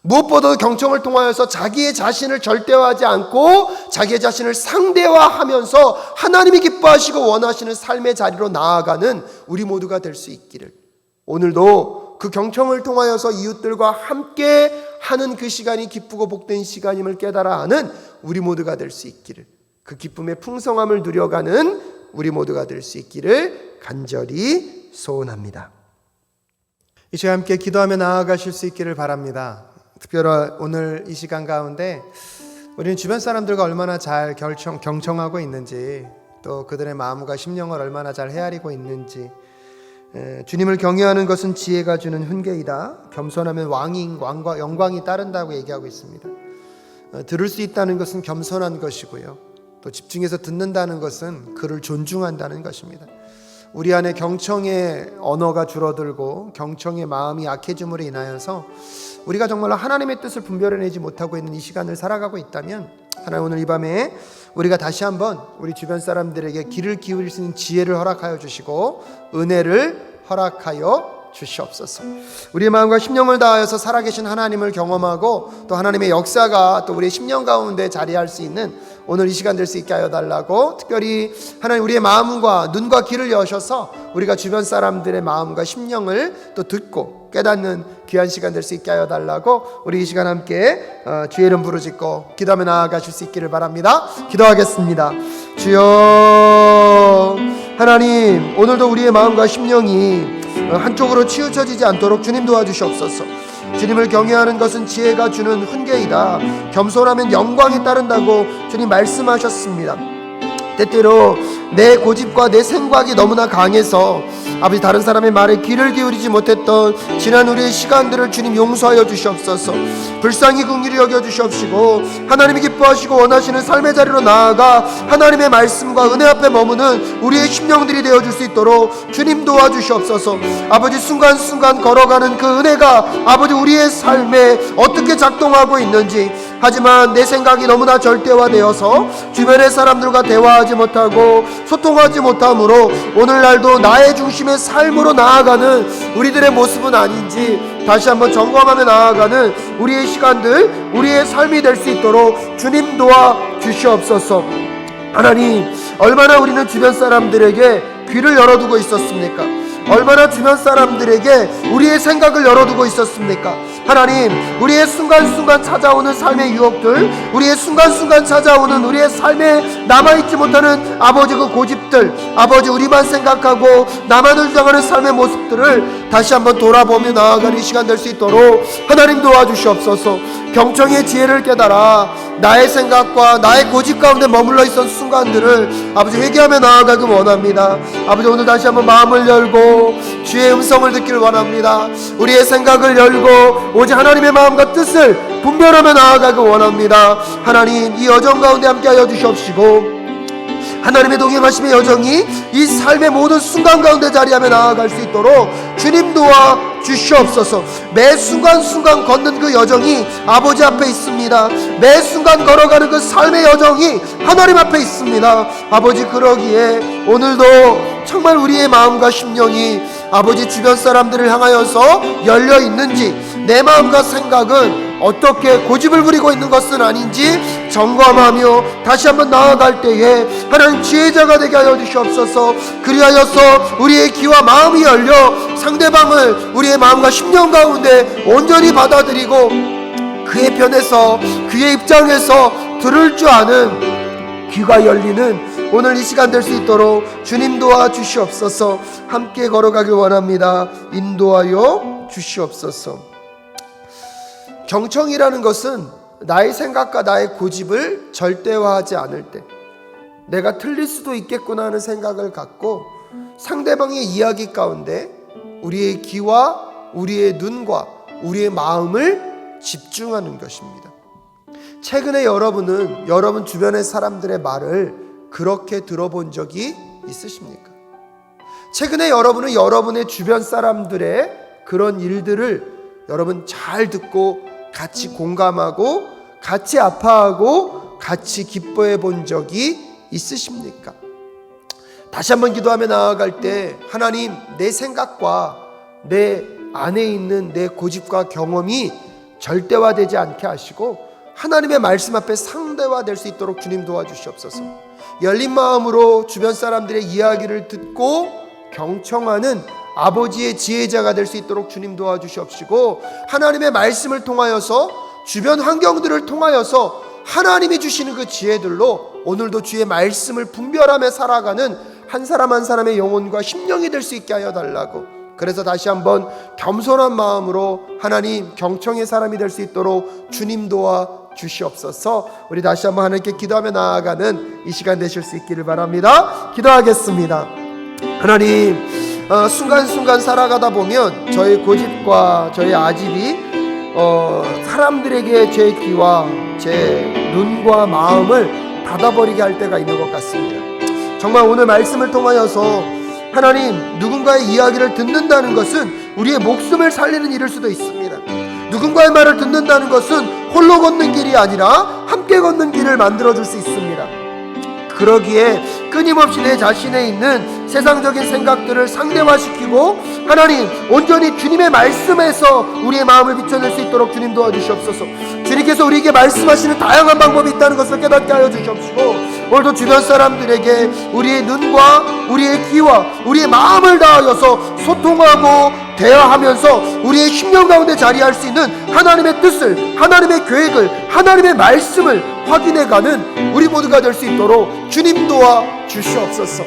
무엇보다도 경청을 통하여서 자기의 자신을 절대화하지 않고 자기의 자신을 상대화하면서 하나님이 기뻐하시고 원하시는 삶의 자리로 나아가는 우리 모두가 될 수 있기를, 오늘도 그 경청을 통하여서 이웃들과 함께 하는 그 시간이 기쁘고 복된 시간임을 깨달아 아는 우리 모두가 될 수 있기를, 그 기쁨의 풍성함을 누려가는 우리 모두가 될 수 있기를 간절히 소원합니다.
이 시간 함께 기도하며 나아가실 수 있기를 바랍니다. 특별히 오늘 이 시간 가운데 우리는 주변 사람들과 얼마나 잘 경청하고 있는지, 또 그들의 마음과 심령을 얼마나 잘 헤아리고 있는지, 주님을 경외하는 것은 지혜가 주는 훈계이다. 겸손하면 영광이 따른다고 얘기하고 있습니다. 들을 수 있다는 것은 겸손한 것이고요. 또 집중해서 듣는다는 것은 그를 존중한다는 것입니다. 우리 안에 경청의 언어가 줄어들고 경청의 마음이 약해짐으로 인하여서 우리가 정말로 하나님의 뜻을 분별해내지 못하고 있는 이 시간을 살아가고 있다면, 하나님 오늘 이 밤에 우리가 다시 한번 우리 주변 사람들에게 귀를 기울일 수 있는 지혜를 허락하여 주시고 은혜를 허락하여 주시옵소서. 우리의 마음과 심령을 다하여서 살아계신 하나님을 경험하고 또 하나님의 역사가 또 우리의 심령 가운데 자리할 수 있는 오늘 이 시간 될 수 있게 하여 달라고, 특별히 하나님 우리의 마음과 눈과 귀를 여셔서 우리가 주변 사람들의 마음과 심령을 또 듣고 깨닫는 귀한 시간 될 수 있게 하여 달라고, 우리 이 시간 함께 주의 이름 부르짖고 기도하며 나아가실 수 있기를 바랍니다. 기도하겠습니다. 주여, 하나님 오늘도 우리의 마음과 심령이 한쪽으로 치우쳐지지 않도록 주님 도와주시옵소서. 주님을 경외하는 것은 지혜가 주는 훈계이다. 겸손하면 영광이 따른다고 주님 말씀하셨습니다. 때때로 내 고집과 내 생각이 너무나 강해서 아버지 다른 사람의 말에 귀를 기울이지 못했던 지난 우리의 시간들을 주님 용서하여 주시옵소서. 불쌍히 긍휼히 여겨 주시옵시고 하나님이 기뻐하시고 원하시는 삶의 자리로 나아가 하나님의 말씀과 은혜 앞에 머무는 우리의 심령들이 되어줄 수 있도록 주님 도와주시옵소서. 아버지 순간순간 걸어가는 그 은혜가 아버지 우리의 삶에 어떻게 작동하고 있는지, 하지만 내 생각이 너무나 절대화되어서 주변의 사람들과 대화하지 못하고 소통하지 못함으로 오늘날도 나의 중심의 삶으로 나아가는 우리들의 모습은 아닌지 다시 한번 점검하며 나아가는 우리의 시간들, 우리의 삶이 될 수 있도록 주님 도와 주시옵소서. 하나님, 얼마나 우리는 주변 사람들에게 귀를 열어두고 있었습니까?
얼마나 주변 사람들에게 우리의 생각을 열어두고 있었습니까? 하나님, 우리의 순간순간 찾아오는 삶의 유혹들, 우리의 순간순간 찾아오는 우리의 삶에 남아있지 못하는 아버지 그 고집들, 아버지 우리만 생각하고 나만을 주장하는 삶의 모습들을 다시 한번 돌아보며 나아가는 이 시간 될 수 있도록 하나님 도와주시옵소서. 경청의 지혜를 깨달아 나의 생각과 나의 고집 가운데 머물러 있었던 순간들을 아버지 회개하며 나아가기 원합니다. 아버지, 오늘 다시 한번 마음을 열고 주의 음성을 듣기를 원합니다. 우리의 생각을 열고 오직 하나님의 마음과 뜻을 분별하며 나아가기 원합니다. 하나님, 이 여정 가운데 함께하여 주시옵시고 하나님의 동행하심의 여정이 이 삶의 모든 순간 가운데 자리하며 나아갈 수 있도록 주님 도와 주시옵소서. 매 순간순간 걷는 그 여정이 아버지 앞에 있습니다. 매 순간 걸어가는 그 삶의 여정이 하나님 앞에 있습니다. 아버지, 그러기에 오늘도 정말 우리의 마음과 심령이 아버지 주변 사람들을 향하여서 열려 있는지, 내 마음과 생각은 어떻게 고집을 부리고 있는 것은 아닌지 점검하며 다시 한번 나아갈 때에 하나님 지혜자가 되게 하여 주시옵소서. 그리하여서 우리의 귀와 마음이 열려 상대방을 우리의 마음과 심령 가운데 온전히 받아들이고 그의 편에서, 그의 입장에서 들을 줄 아는 귀가 열리는 오늘 이 시간 될 수 있도록 주님 도와 주시옵소서. 함께 걸어가길 원합니다. 인도하여 주시옵소서. 경청이라는 것은 나의 생각과 나의 고집을 절대화하지 않을 때, 내가 틀릴 수도 있겠구나 하는 생각을 갖고 상대방의 이야기 가운데 우리의 귀와 우리의 눈과 우리의 마음을 집중하는 것입니다. 최근에 여러분은 여러분 주변의 사람들의 말을 그렇게 들어본 적이 있으십니까? 최근에 여러분은 여러분의 주변 사람들의 그런 일들을 여러분 잘 듣고 같이 공감하고 같이 아파하고 같이 기뻐해 본 적이 있으십니까? 다시 한번 기도하며 나아갈 때 하나님, 내 생각과 내 안에 있는 내 고집과 경험이 절대화되지 않게 하시고 하나님의 말씀 앞에 상대화될 수 있도록 주님 도와주시옵소서. 열린 마음으로 주변 사람들의 이야기를 듣고 경청하는 아버지의 지혜자가 될 수 있도록 주님 도와주시옵시고 하나님의 말씀을 통하여서 주변 환경들을 통하여서 하나님이 주시는 그 지혜들로 오늘도 주의 말씀을 분별하며 살아가는 한 사람 한 사람의 영혼과 심령이 될 수 있게 하여 달라고. 그래서 다시 한번 겸손한 마음으로 하나님 경청의 사람이 될 수 있도록 주님 도와 주시옵소서. 우리 다시 한번 하나님께 기도하며 나아가는 이 시간 되실 수 있기를 바랍니다. 기도하겠습니다. 하나님, 순간순간 살아가다 보면 저의 고집과 저의 아집이 사람들에게 제 귀와 제 눈과 마음을 닫아버리게 할 때가 있는 것 같습니다. 정말 오늘 말씀을 통하여서 하나님, 누군가의 이야기를 듣는다는 것은 우리의 목숨을 살리는 일일 수도 있습니다. 누군가의 말을 듣는다는 것은 홀로 걷는 길이 아니라 함께 걷는 길을 만들어줄 수 있습니다. 그러기에 끊임없이 내 자신에 있는 세상적인 생각들을 상대화시키고 하나님, 온전히 주님의 말씀에서 우리의 마음을 비춰낼 수 있도록 주님 도와주시옵소서. 주님께서 우리에게 말씀하시는 다양한 방법이 있다는 것을 깨닫게 하여 주시옵시고 오늘도 주변 사람들에게 우리의 눈과 우리의 귀와 우리의 마음을 다하여서 소통하고 대화하면서 우리의 심령 가운데 자리할 수 있는 하나님의 뜻을, 하나님의 계획을, 하나님의 말씀을 확인해가는 우리 모두가 될 수 있도록 주님 도와 주시옵소서.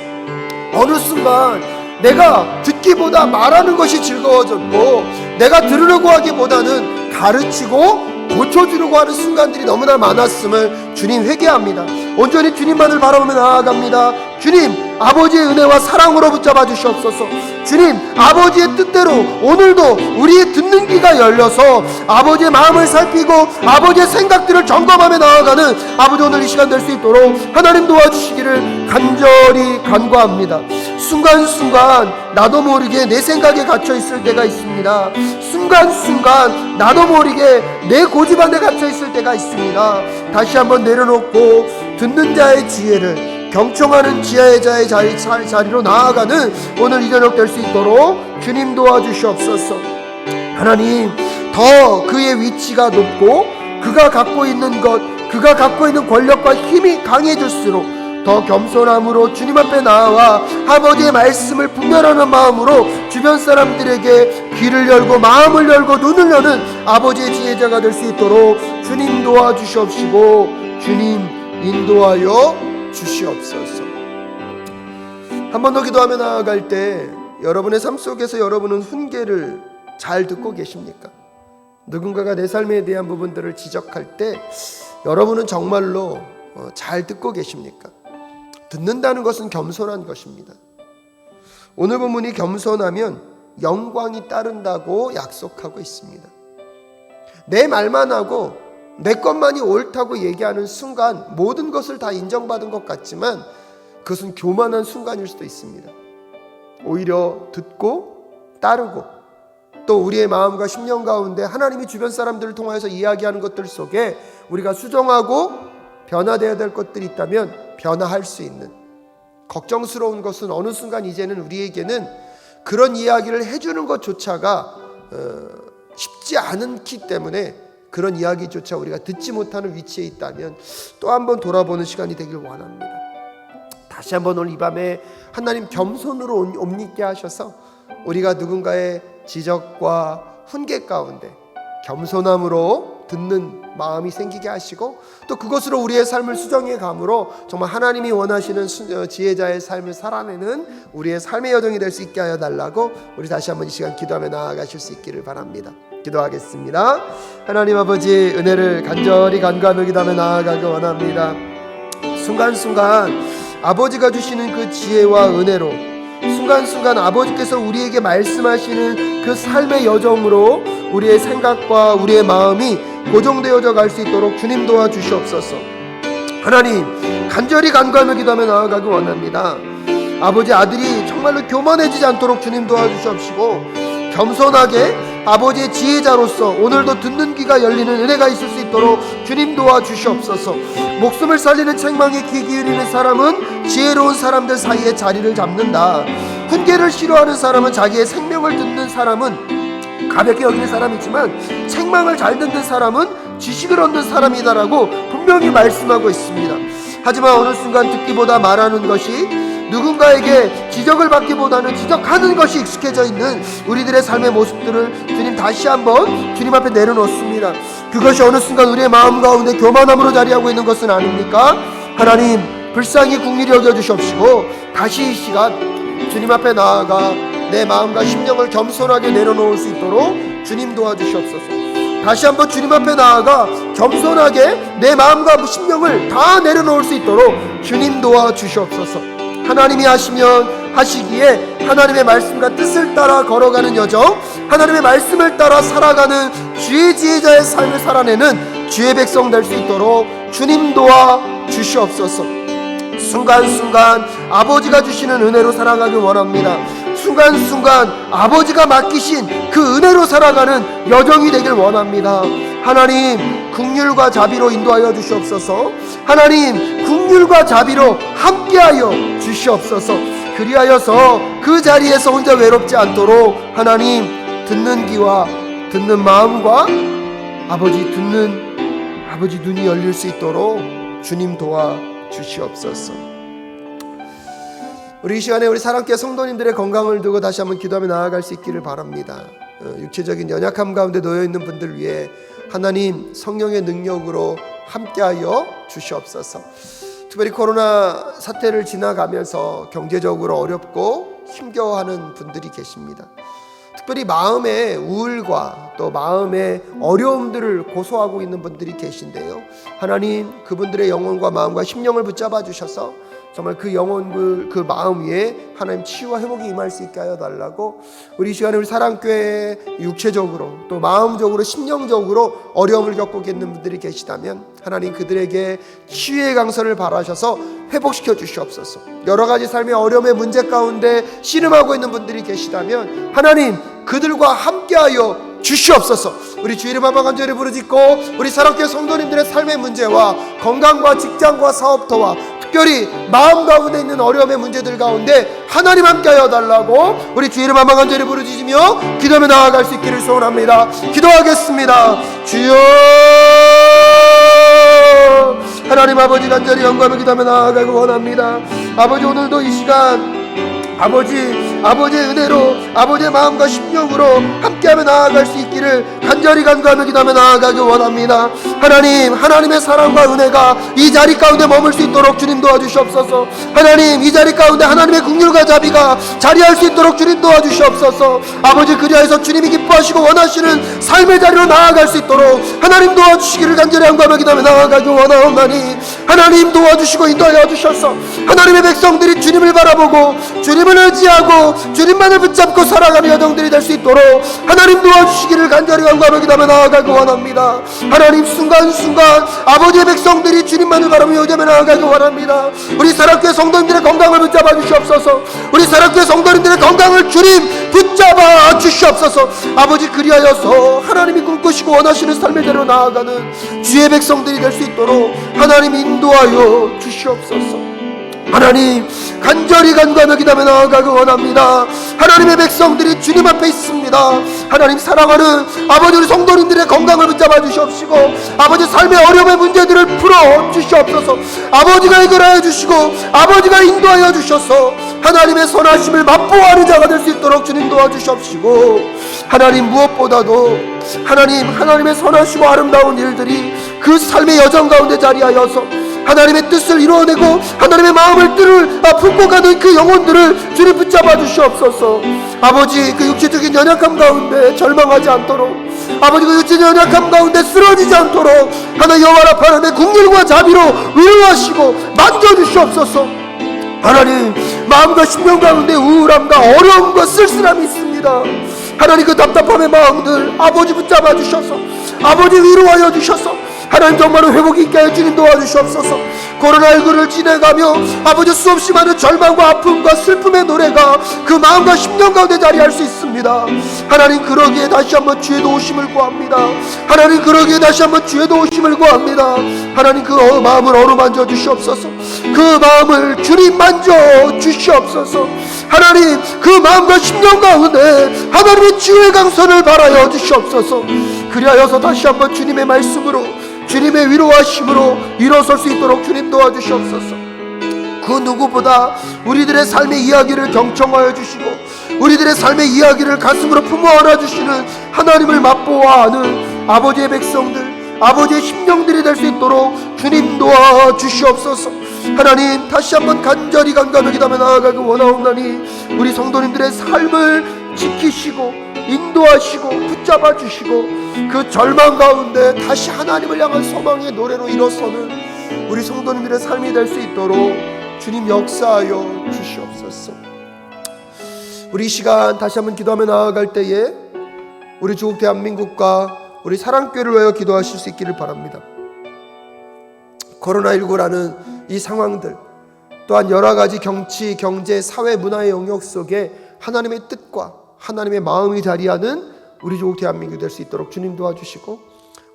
어느 순간 내가 듣기보다 말하는 것이 즐거워졌고 내가 들으려고 하기보다는 가르치고 고쳐주려고 하는 순간들이 너무나 많았음을 주님 회개합니다. 온전히 주님만을 바라보며 나아갑니다. 주님, 아버지의 은혜와 사랑으로 붙잡아 주시옵소서. 주님, 아버지의 뜻대로 오늘도 우리의 듣는 귀가 열려서 아버지의 마음을 살피고 아버지의 생각들을 점검하며 나아가는 아버지 오늘 이 시간 될 수 있도록 하나님 도와주시기를 간절히 간구합니다. 순간순간 나도 모르게 내 생각에 갇혀 있을 때가 있습니다. 순간순간 나도 모르게 내 고집 안에 갇혀 있을 때가 있습니다. 다시 한번 내려놓고 듣는 자의 지혜를, 경청하는 지혜자의 자리로 나아가는 오늘 이 저녁 될 수 있도록 주님 도와주시옵소서. 하나님, 더 그의 위치가 높고 그가 갖고 있는 것, 그가 갖고 있는 권력과 힘이 강해질수록 더 겸손함으로 주님 앞에 나아와 아버지의 말씀을 분별하는 마음으로 주변 사람들에게 귀를 열고 마음을 열고 눈을 여는 아버지의 지혜자가 될 수 있도록 주님 도와주시옵시고 주님 인도하여 주시옵소서. 한 번 더 기도하며 나아갈 때 여러분의 삶 속에서 여러분은 훈계를 잘 듣고 계십니까? 누군가가 내 삶에 대한 부분들을 지적할 때 여러분은 정말로 잘 듣고 계십니까? 듣는다는 것은 겸손한 것입니다. 오늘 본문이 겸손하면 영광이 따른다고 약속하고 있습니다. 내 말만 하고 내 것만이 옳다고 얘기하는 순간 모든 것을 다 인정받은 것 같지만 그것은 교만한 순간일 수도 있습니다. 오히려 듣고 따르고 또 우리의 마음과 심령 가운데 하나님이 주변 사람들을 통하여서 이야기하는 것들 속에 우리가 수정하고 변화되어야 될 것들이 있다면 변화할 수 있는, 걱정스러운 것은 어느 순간 이제는 우리에게는 그런 이야기를 해주는 것조차가 쉽지 않기 때문에 그런 이야기조차 우리가 듣지 못하는 위치에 있다면 또 한 번 돌아보는 시간이 되길 원합니다. 다시 한번 오늘 이 밤에 하나님 겸손으로 옷 입게 하셔서 우리가 누군가의 지적과 훈계 가운데 겸손함으로 듣는 마음이 생기게 하시고 또 그것으로 우리의 삶을 수정해 감으로 정말 하나님이 원하시는 지혜자의 삶을 살아내는 우리의 삶의 여정이 될 수 있게 하여 달라고 우리 다시 한번 이 시간 기도하며 나아가실 수 있기를 바랍니다. 기도하겠습니다. 하나님 아버지, 은혜를 간절히 간구하며 기도하며 나아가기 원합니다. 순간순간 아버지가 주시는 그 지혜와 은혜로 순간순간 아버지께서 우리에게 말씀하시는 그 삶의 여정으로 우리의 생각과 우리의 마음이 고정되어져 갈 수 있도록 주님 도와주시옵소서. 하나님, 간절히 간구하며 기도하며 나아가기 원합니다. 아버지, 아들이 정말로 교만해지지 않도록 주님 도와주시옵시고 겸손하게 아버지의 지혜자로서 오늘도 듣는 귀가 열리는 은혜가 있을 수 있도록 주님 도와주시옵소서. 목숨을 살리는 책망에 귀 기울이는 사람은 지혜로운 사람들 사이에 자리를 잡는다. 훈계를 싫어하는 사람은 자기의 생명을 듣는 사람은 가볍게 여기는 사람이지만 책망을 잘 듣는 사람은 지식을 얻는 사람이다라고 분명히 말씀하고 있습니다. 하지만 어느 순간 듣기보다 말하는 것이, 누군가에게 지적을 받기보다는 지적하는 것이 익숙해져 있는 우리들의 삶의 모습들을 주님 다시 한번 주님 앞에 내려놓습니다. 그것이 어느 순간 우리의 마음 가운데 교만함으로 자리하고 있는 것은 아닙니까? 하나님, 불쌍히 국률이 여겨주시옵시고 다시 이 시간 주님 앞에 나아가 내 마음과 심령을 겸손하게 내려놓을 수 있도록 주님 도와주시옵소서. 다시 한번 주님 앞에 나아가 겸손하게 내 마음과 심령을 다 내려놓을 수 있도록 주님 도와주시옵소서. 하나님이 하시면 하시기에 하나님의 말씀과 뜻을 따라 걸어가는 여정, 하나님의 말씀을 따라 살아가는 주의 지혜자의 삶을 살아내는 주의 백성 될 수 있도록 주님 도와주시옵소서. 순간순간 아버지가 주시는 은혜로 살아가길 원합니다. 순간순간 아버지가 맡기신 그 은혜로 살아가는 여정이 되길 원합니다. 하나님, 긍휼과 자비로 인도하여 주시옵소서. 하나님, 긍휼과 자비로 함께하여 주시옵소서. 그리하여서 그 자리에서 혼자 외롭지 않도록 하나님, 듣는 귀와 듣는 마음과 아버지 눈이 열릴 수 있도록 주님 도와주시옵소서. 우리 이 시간에 우리 사랑교회 성도님들의 건강을 두고 다시 한번 기도하며 나아갈 수 있기를 바랍니다. 육체적인 연약함 가운데 놓여있는 분들 위해 하나님 성령의 능력으로 함께하여 주시옵소서. 특별히 코로나 사태를 지나가면서 경제적으로 어렵고 힘겨워하는 분들이 계십니다. 특별히 마음의 우울과 또 마음의 어려움들을 고소하고 있는 분들이 계신데요, 하나님 그분들의 영혼과 마음과 심령을 붙잡아 주셔서 정말 그 영혼 그 마음 위에 하나님 치유와 회복이 임할 수 있게 하여 달라고 우리 이 시간에 우리 사랑교회에 육체적으로 또 마음적으로 심령적으로 어려움을 겪고 있는 분들이 계시다면 하나님 그들에게 치유의 강선을 바라셔서 회복시켜 주시옵소서. 여러 가지 삶의 어려움의 문제 가운데 씨름하고 있는 분들이 계시다면 하나님 그들과 함께하여 주시옵소서. 우리 주 이름 한번 간절히 부르짖고 우리 사랑교회 성도님들의 삶의 문제와 건강과 직장과 사업터와 특별히 마음 가운데 있는 어려움의 문제들 가운데 하나님 함께하여 달라고 우리 주 이름 한번 간절히 부르짖으며 기도하며 나아갈 수 있기를 소원합니다. 기도하겠습니다. 주여 하나님 아버지 간절히 영광을 기도하며 나아가고 원합니다. 아버지 오늘도 이 시간 아버지의 은혜로 아버지의 마음과 심령으로 함께하며 나아갈 수 있기를 간절히 간구하며 기도하며 나아가기 원합니다. 하나님의 사랑과 은혜가 이 자리 가운데 머물 수 있도록 주님 도와주시옵소서. 하나님, 이 자리 가운데 하나님의 긍휼과 자비가 자리할 수 있도록 주님 도와주시옵소서. 아버지, 그리하여서 주님이 기뻐하시고 원하시는 삶의 자리로 나아갈 수 있도록 하나님 도와주시기를 간절히 간구하며 기도하며 나아가기 원하옵나니 하나님 도와주시고 인도하여 주셔서 하나님의 백성들이 주님을 바라보고 주님을 의지하고 주님만을 붙잡고 살아가는 여정들이 될 수 있도록 하나님 도와주시기를 간절히 간구하며 기도하며 나아가기 원합니다. 하나님, 순간순간 아버지의 백성들이 주님만을 바라보며 여정에 나아가기 원합니다. 우리 사랑교회 성도님들의 건강을 붙잡아 주시옵소서. 우리 사랑교회 성도님들의 건강을 주님 붙잡아 주시옵소서. 아버지, 그리하여서 하나님이 꿈꾸시고 원하시는 삶의 대로 나아가는 주의 백성들이 될 수 있도록 하나님 인도하여 주시옵소서. 하나님, 간절히 간구하며 기도하며 나아가기 원합니다. 하나님의 백성들이 주님 앞에 있습니다. 하나님, 사랑하는 아버지, 우리 성도님들의 건강을 붙잡아 주시옵시고 아버지 삶의 어려움의 문제들을 풀어 주시옵소서. 아버지가 해결하여 주시고 아버지가 인도하여 주셔서 하나님의 선하심을 맛보아하는 자가 될 수 있도록 주님 도와주시옵시고 하나님, 무엇보다도 하나님의 선하시고 아름다운 일들이 그 삶의 여정 가운데 자리하여서 하나님의 뜻을 이루어내고 하나님의 마음을 품고 가는 그 영혼들을 주님 붙잡아 주시옵소서. 아버지, 그 육체적인 연약함 가운데 절망하지 않도록, 아버지 그 육체적인 연약함 가운데 쓰러지지 않도록 하나님 여호와 라파 하나님의 긍휼과 자비로 위로하시고 만져주시옵소서. 하나님, 마음과 심령 가운데 우울함과 어려움과 쓸쓸함이 있습니다. 하나님, 그 답답함의 마음들 아버지 붙잡아 주셔서 아버지 위로하여 주셔서 하나님 정말로 회복이 있게 하여 주님 도와주시옵소서. 코로나19를 지내가며 아버지 수없이 많은 절망과 아픔과 슬픔의 노래가 그 마음과 심령 가운데 자리할 수 있습니다. 하나님, 그러기에 다시 한번 주의 도우심을 구합니다. 하나님, 그러기에 다시 한번 주의 도우심을 구합니다. 하나님, 그 마음을 어루만져 주시옵소서. 그 마음을 주님 만져 주시옵소서. 하나님, 그 마음과 심령 가운데 하나님의 주의 강선을 바라여 주시옵소서. 그리하여서 다시 한번 주님의 말씀으로 주님의 위로하심으로 일어설 수 있도록 주님 도와주시옵소서. 그 누구보다 우리들의 삶의 이야기를 경청하여 주시고 우리들의 삶의 이야기를 가슴으로 품어 안아주시는 하나님을 맛보아하는 아버지의 백성들, 아버지의 심령들이 될 수 있도록 주님 도와주시옵소서. 하나님, 다시 한번 간절히 간구하며 기도하며 나아가기 원하옵나니 우리 성도님들의 삶을 지키시고 인도하시고 붙잡아 주시고 그 절망 가운데 다시 하나님을 향한 소망의 노래로 일어서는 우리 성도님들의 삶이 될 수 있도록 주님 역사하여 주시옵소서. 우리 이 시간 다시 한번 기도하며 나아갈 때에 우리 조국 대한민국과 우리 사랑교회를 위하여 기도하실 수 있기를 바랍니다. 코로나19라는 이 상황들, 또한 여러 가지 정치, 경제, 사회, 문화의 영역 속에 하나님의 뜻과 하나님의 마음이 자리하는 우리 조국 대한민국이 될 수 있도록 주님 도와주시고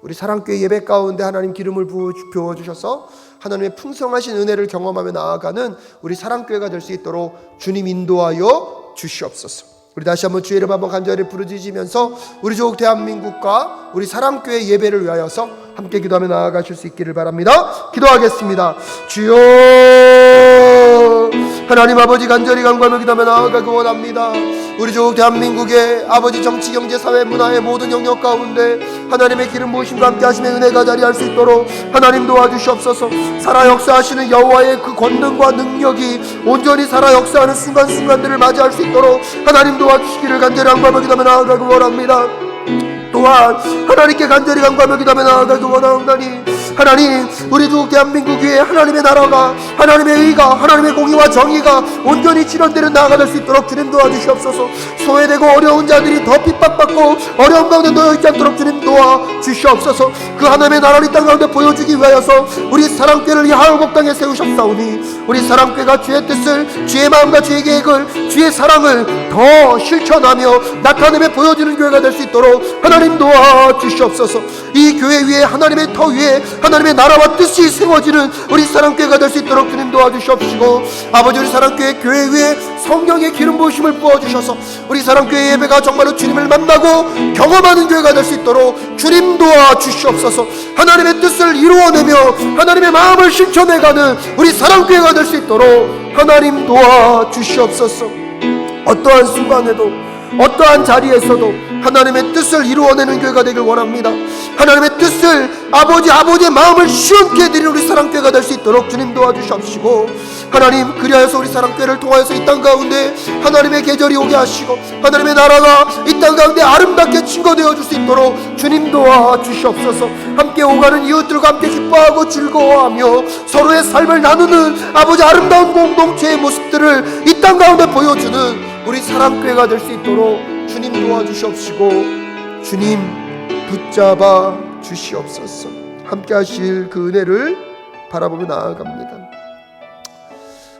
우리 사랑교회 예배 가운데 하나님 기름을 부어주셔서 하나님의 풍성하신 은혜를 경험하며 나아가는 우리 사랑교회가 될 수 있도록 주님 인도하여 주시옵소서. 우리 다시 한번 주의 이름 한번 간절히 부르짖으면서 우리 조국 대한민국과 우리 사랑교회 예배를 위하여서 함께 기도하며 나아가실 수 있기를 바랍니다. 기도하겠습니다. 주여, 하나님 아버지, 간절히 간구하며 기도하며 나아가기 원합니다. 우리 조국 대한민국의 아버지 정치, 경제, 사회, 문화의 모든 영역 가운데 하나님의 기름 부으심과 함께 하심의 은혜가 자리할 수 있도록 하나님 도와주시옵소서. 살아 역사하시는 여호와의 그 권능과 능력이 온전히 살아 역사하는 순간순간들을 맞이할 수 있도록 하나님 도와주시기를 간절히 간구하며 기도하며 나아가기 원합니다. 또한 하나님께 간절히 간구하며 기도하며 나아가기 원하옵나니 하나님, 우리 조국 대한민국 위에 하나님의 나라가, 하나님의 의가, 하나님의 공의와 정의가 온전히 실현되는 나라가 될 수 있도록 주님 도와주시옵소서. 소외되고 어려운 자들이 더 핍박받고 어려운 가운데 놓여있지 않도록 주님 도와주시옵소서. 그 하나님의 나라를 이 땅 가운데 보여주기 위하여서 우리 사랑교회를 이 하울곡 땅에 세우셨사오니 우리 사랑교회가 주의 뜻을, 주의 마음과 주의 계획을, 주의 사랑을 더 실천하며 나타내며 보여주는 교회가 될 수 있도록 하나님 도와주시옵소서. 이 교회 위에, 하나님의 터 위에 하나님의 나라와 뜻이 세워지는 우리 사랑교회가 될 수 있도록 주님 도와주시옵시고, 아버지 우리 사랑교회 교회 위에 성령의 기름 부으심을 부어주셔서 우리 사랑교회 예배가 정말로 주님을 만나고 경험하는 교회가 될 수 있도록 주님 도와주시옵소서. 하나님의 뜻을 이루어내며 하나님의 마음을 실천해가는 우리 사랑교회가 될 수 있도록 하나님 도와주시옵소서. 어떠한 순간에도 어떠한 자리에서도 하나님의 뜻을 이루어내는 교회가 되길 원합니다. 하나님의 뜻을 아버지의 마음을 시원케 해드리는 우리 사랑교회가 될 수 있도록 주님 도와주시옵시고, 하나님 그리하여서 우리 사랑교회를 통하여서 이 땅 가운데 하나님의 계절이 오게 하시고 하나님의 나라가 이 땅 가운데 아름답게 증거되어 줄 수 있도록 주님 도와주시옵소서. 함께 오가는 이웃들과 함께 기뻐하고 즐거워하며 서로의 삶을 나누는 아버지 아름다운 공동체의 모습들을 이 땅 가운데 보여주는 우리 사랑교회가 될 수 있도록 주님 도와주시옵시고, 주님 붙잡아 주시옵소서. 함께 하실 그 은혜를 바라보며 나아갑니다.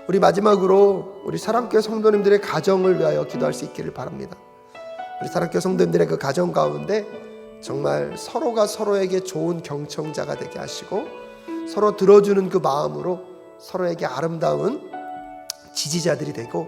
우리 마지막으로 우리 사랑교회 성도님들의 가정을 위하여 기도할 수 있기를 바랍니다. 우리 사랑교회 성도님들의 그 가정 가운데 정말 서로가 서로에게 좋은 경청자가 되게 하시고, 서로 들어주는 그 마음으로 서로에게 아름다운 지지자들이 되고,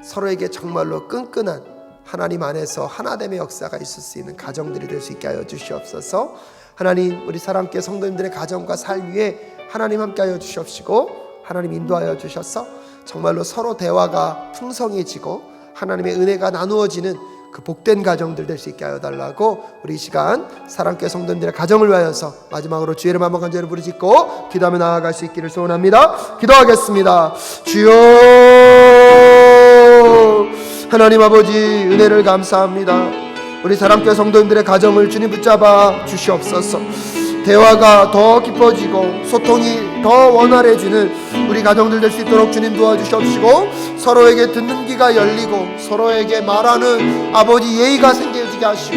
서로에게 정말로 끈끈한 하나님 안에서 하나됨의 역사가 있을 수 있는 가정들이 될 수 있게 하여 주시옵소서. 하나님 우리 사랑교회 성도님들의 가정과 삶 위에 하나님 함께 하여 주시옵시고, 하나님 인도하여 주셔서 정말로 서로 대화가 풍성해지고 하나님의 은혜가 나누어지는 그 복된 가정들 될 수 있게 하여 달라고, 우리 이 시간 사랑교회 성도님들의 가정을 위하여서 마지막으로 주의 이름 한번 간절히 부르짖고 기도하며 나아갈 수 있기를 소원합니다. 기도하겠습니다. 주여, 하나님 아버지 은혜를 감사합니다. 우리 사랑교회 성도님들의 가정을 주님 붙잡아 주시옵소서. 대화가 더 깊어지고 소통이 더 원활해지는 우리 가정들 될 수 있도록 주님 도와주시옵시고, 서로에게 듣는 귀가 열리고 서로에게 말하는 아버지 예의가 생겨지게 하시고,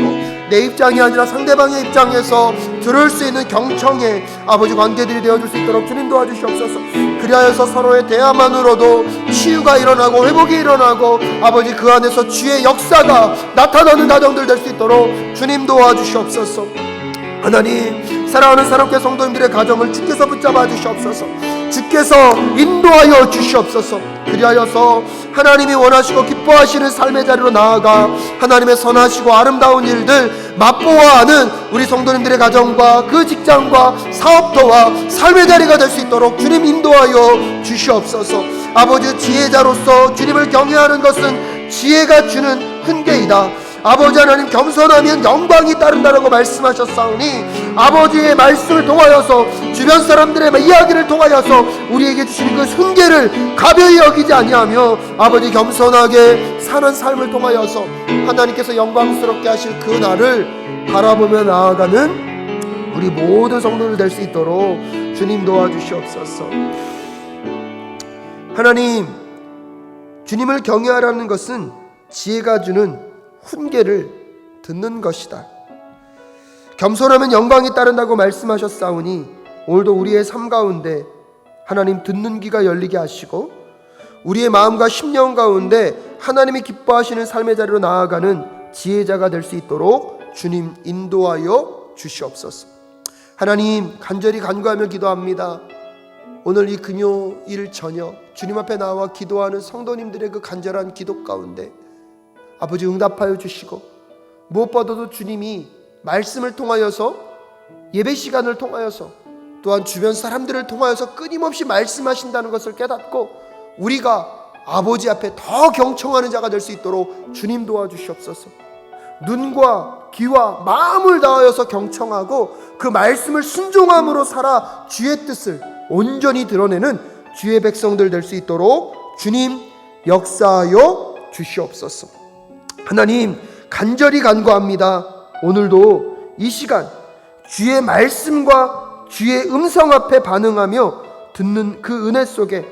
내 입장이 아니라 상대방의 입장에서 들을 수 있는 경청의 아버지 관계들이 되어줄 수 있도록 주님 도와주시옵소서. 그리하여서 서로의 대화만으로도 치유가 일어나고 회복이 일어나고 아버지 그 안에서 주의 역사가 나타나는 가정들 될 수 있도록 주님 도와주시옵소서. 하나님 사랑하는 사랑교회 성도님들의 가정을 주께서 붙잡아 주시옵소서. 주께서 인도하여 주시옵소서. 그리하여서 하나님이 원하시고 기뻐하시는 삶의 자리로 나아가 하나님의 선하시고 아름다운 일들 맛보아하는 우리 성도님들의 가정과 그 직장과 사업터와 삶의 자리가 될 수 있도록 주님 인도하여 주시옵소서. 아버지 지혜자로서 주님을 경외하는 것은 지혜가 주는 훈계이다. 아버지 하나님 겸손하면 영광이 따른다라고 말씀하셨사오니, 아버지의 말씀을 통하여서 주변 사람들의 이야기를 통하여서 우리에게 주시는 그 훈계를 가벼이 여기지 아니하며 아버지 겸손하게 사는 삶을 통하여서 하나님께서 영광스럽게 하실 그 날을 바라보며 나아가는 우리 모든 성도들 될 수 있도록 주님 도와주시옵소서. 하나님, 주님을 경외하라는 것은 지혜가 주는 훈계를 듣는 것이다. 겸손하면 영광이 따른다고 말씀하셨사오니, 오늘도 우리의 삶 가운데 하나님 듣는 귀가 열리게 하시고 우리의 마음과 심령 가운데 하나님이 기뻐하시는 삶의 자리로 나아가는 지혜자가 될 수 있도록 주님 인도하여 주시옵소서. 하나님 간절히 간구하며 기도합니다. 오늘 이 금요일 저녁 주님 앞에 나와 기도하는 성도님들의 그 간절한 기도 가운데 아버지 응답하여 주시고, 무엇보다도 주님이 말씀을 통하여서 예배 시간을 통하여서 또한 주변 사람들을 통하여서 끊임없이 말씀하신다는 것을 깨닫고 우리가 아버지 앞에 더 경청하는 자가 될 수 있도록 주님 도와주시옵소서. 눈과 귀와 마음을 다하여서 경청하고 그 말씀을 순종함으로 살아 주의 뜻을 온전히 드러내는 주의 백성들 될 수 있도록 주님 역사하여 주시옵소서. 하나님 간절히 간구합니다. 오늘도 이 시간 주의 말씀과 주의 음성 앞에 반응하며 듣는 그 은혜 속에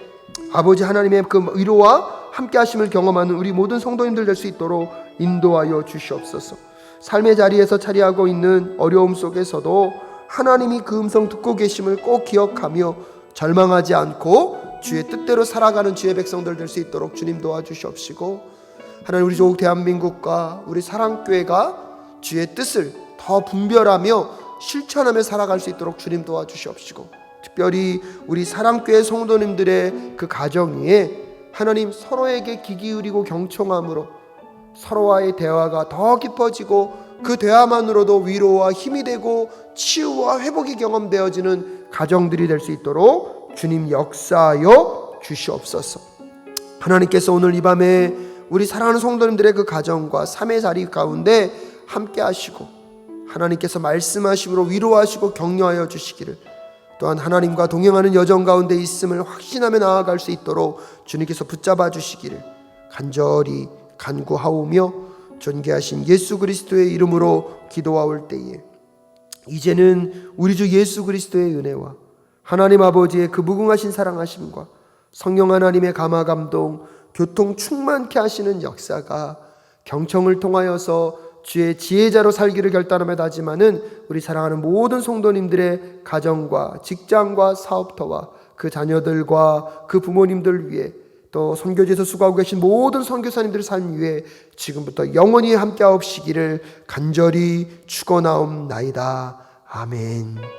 아버지 하나님의 그 위로와 함께 하심을 경험하는 우리 모든 성도님들 될 수 있도록 인도하여 주시옵소서. 삶의 자리에서 차리하고 있는 어려움 속에서도 하나님이 그 음성 듣고 계심을 꼭 기억하며 절망하지 않고 주의 뜻대로 살아가는 주의 백성들 될 수 있도록 주님 도와주시옵시고, 하나님 우리 조국 대한민국과 우리 사랑교회가 주의 뜻을 더 분별하며 실천하며 살아갈 수 있도록 주님 도와주시옵시고, 특별히 우리 사랑교회 성도님들의 그 가정 위에 하나님 서로에게 귀 기울이고 경청함으로 서로와의 대화가 더 깊어지고 그 대화만으로도 위로와 힘이 되고 치유와 회복이 경험되어지는 가정들이 될 수 있도록 주님 역사하여 주시옵소서. 하나님께서 오늘 이 밤에 우리 사랑하는 성도님들의 그 가정과 삶의 자리 가운데 함께 하시고 하나님께서 말씀하심으로 위로하시고 격려하여 주시기를, 또한 하나님과 동행하는 여정 가운데 있음을 확신하며 나아갈 수 있도록 주님께서 붙잡아 주시기를 간절히 간구하오며 존귀하신 예수 그리스도의 이름으로 기도하올 때에, 이제는 우리 주 예수 그리스도의 은혜와 하나님 아버지의 그 무궁하신 사랑하심과 성령 하나님의 감화 감동 교통 충만케 하시는 역사가 경청을 통하여서 주의 지혜자로 살기를 결단하며 다짐하는 우리 사랑하는 모든 성도님들의 가정과 직장과 사업터와 그 자녀들과 그 부모님들 위해, 또 선교지에서 수고하고 계신 모든 선교사님들의 삶 위에 지금부터 영원히 함께하옵시기를 간절히 축원하옵나이다. 아멘.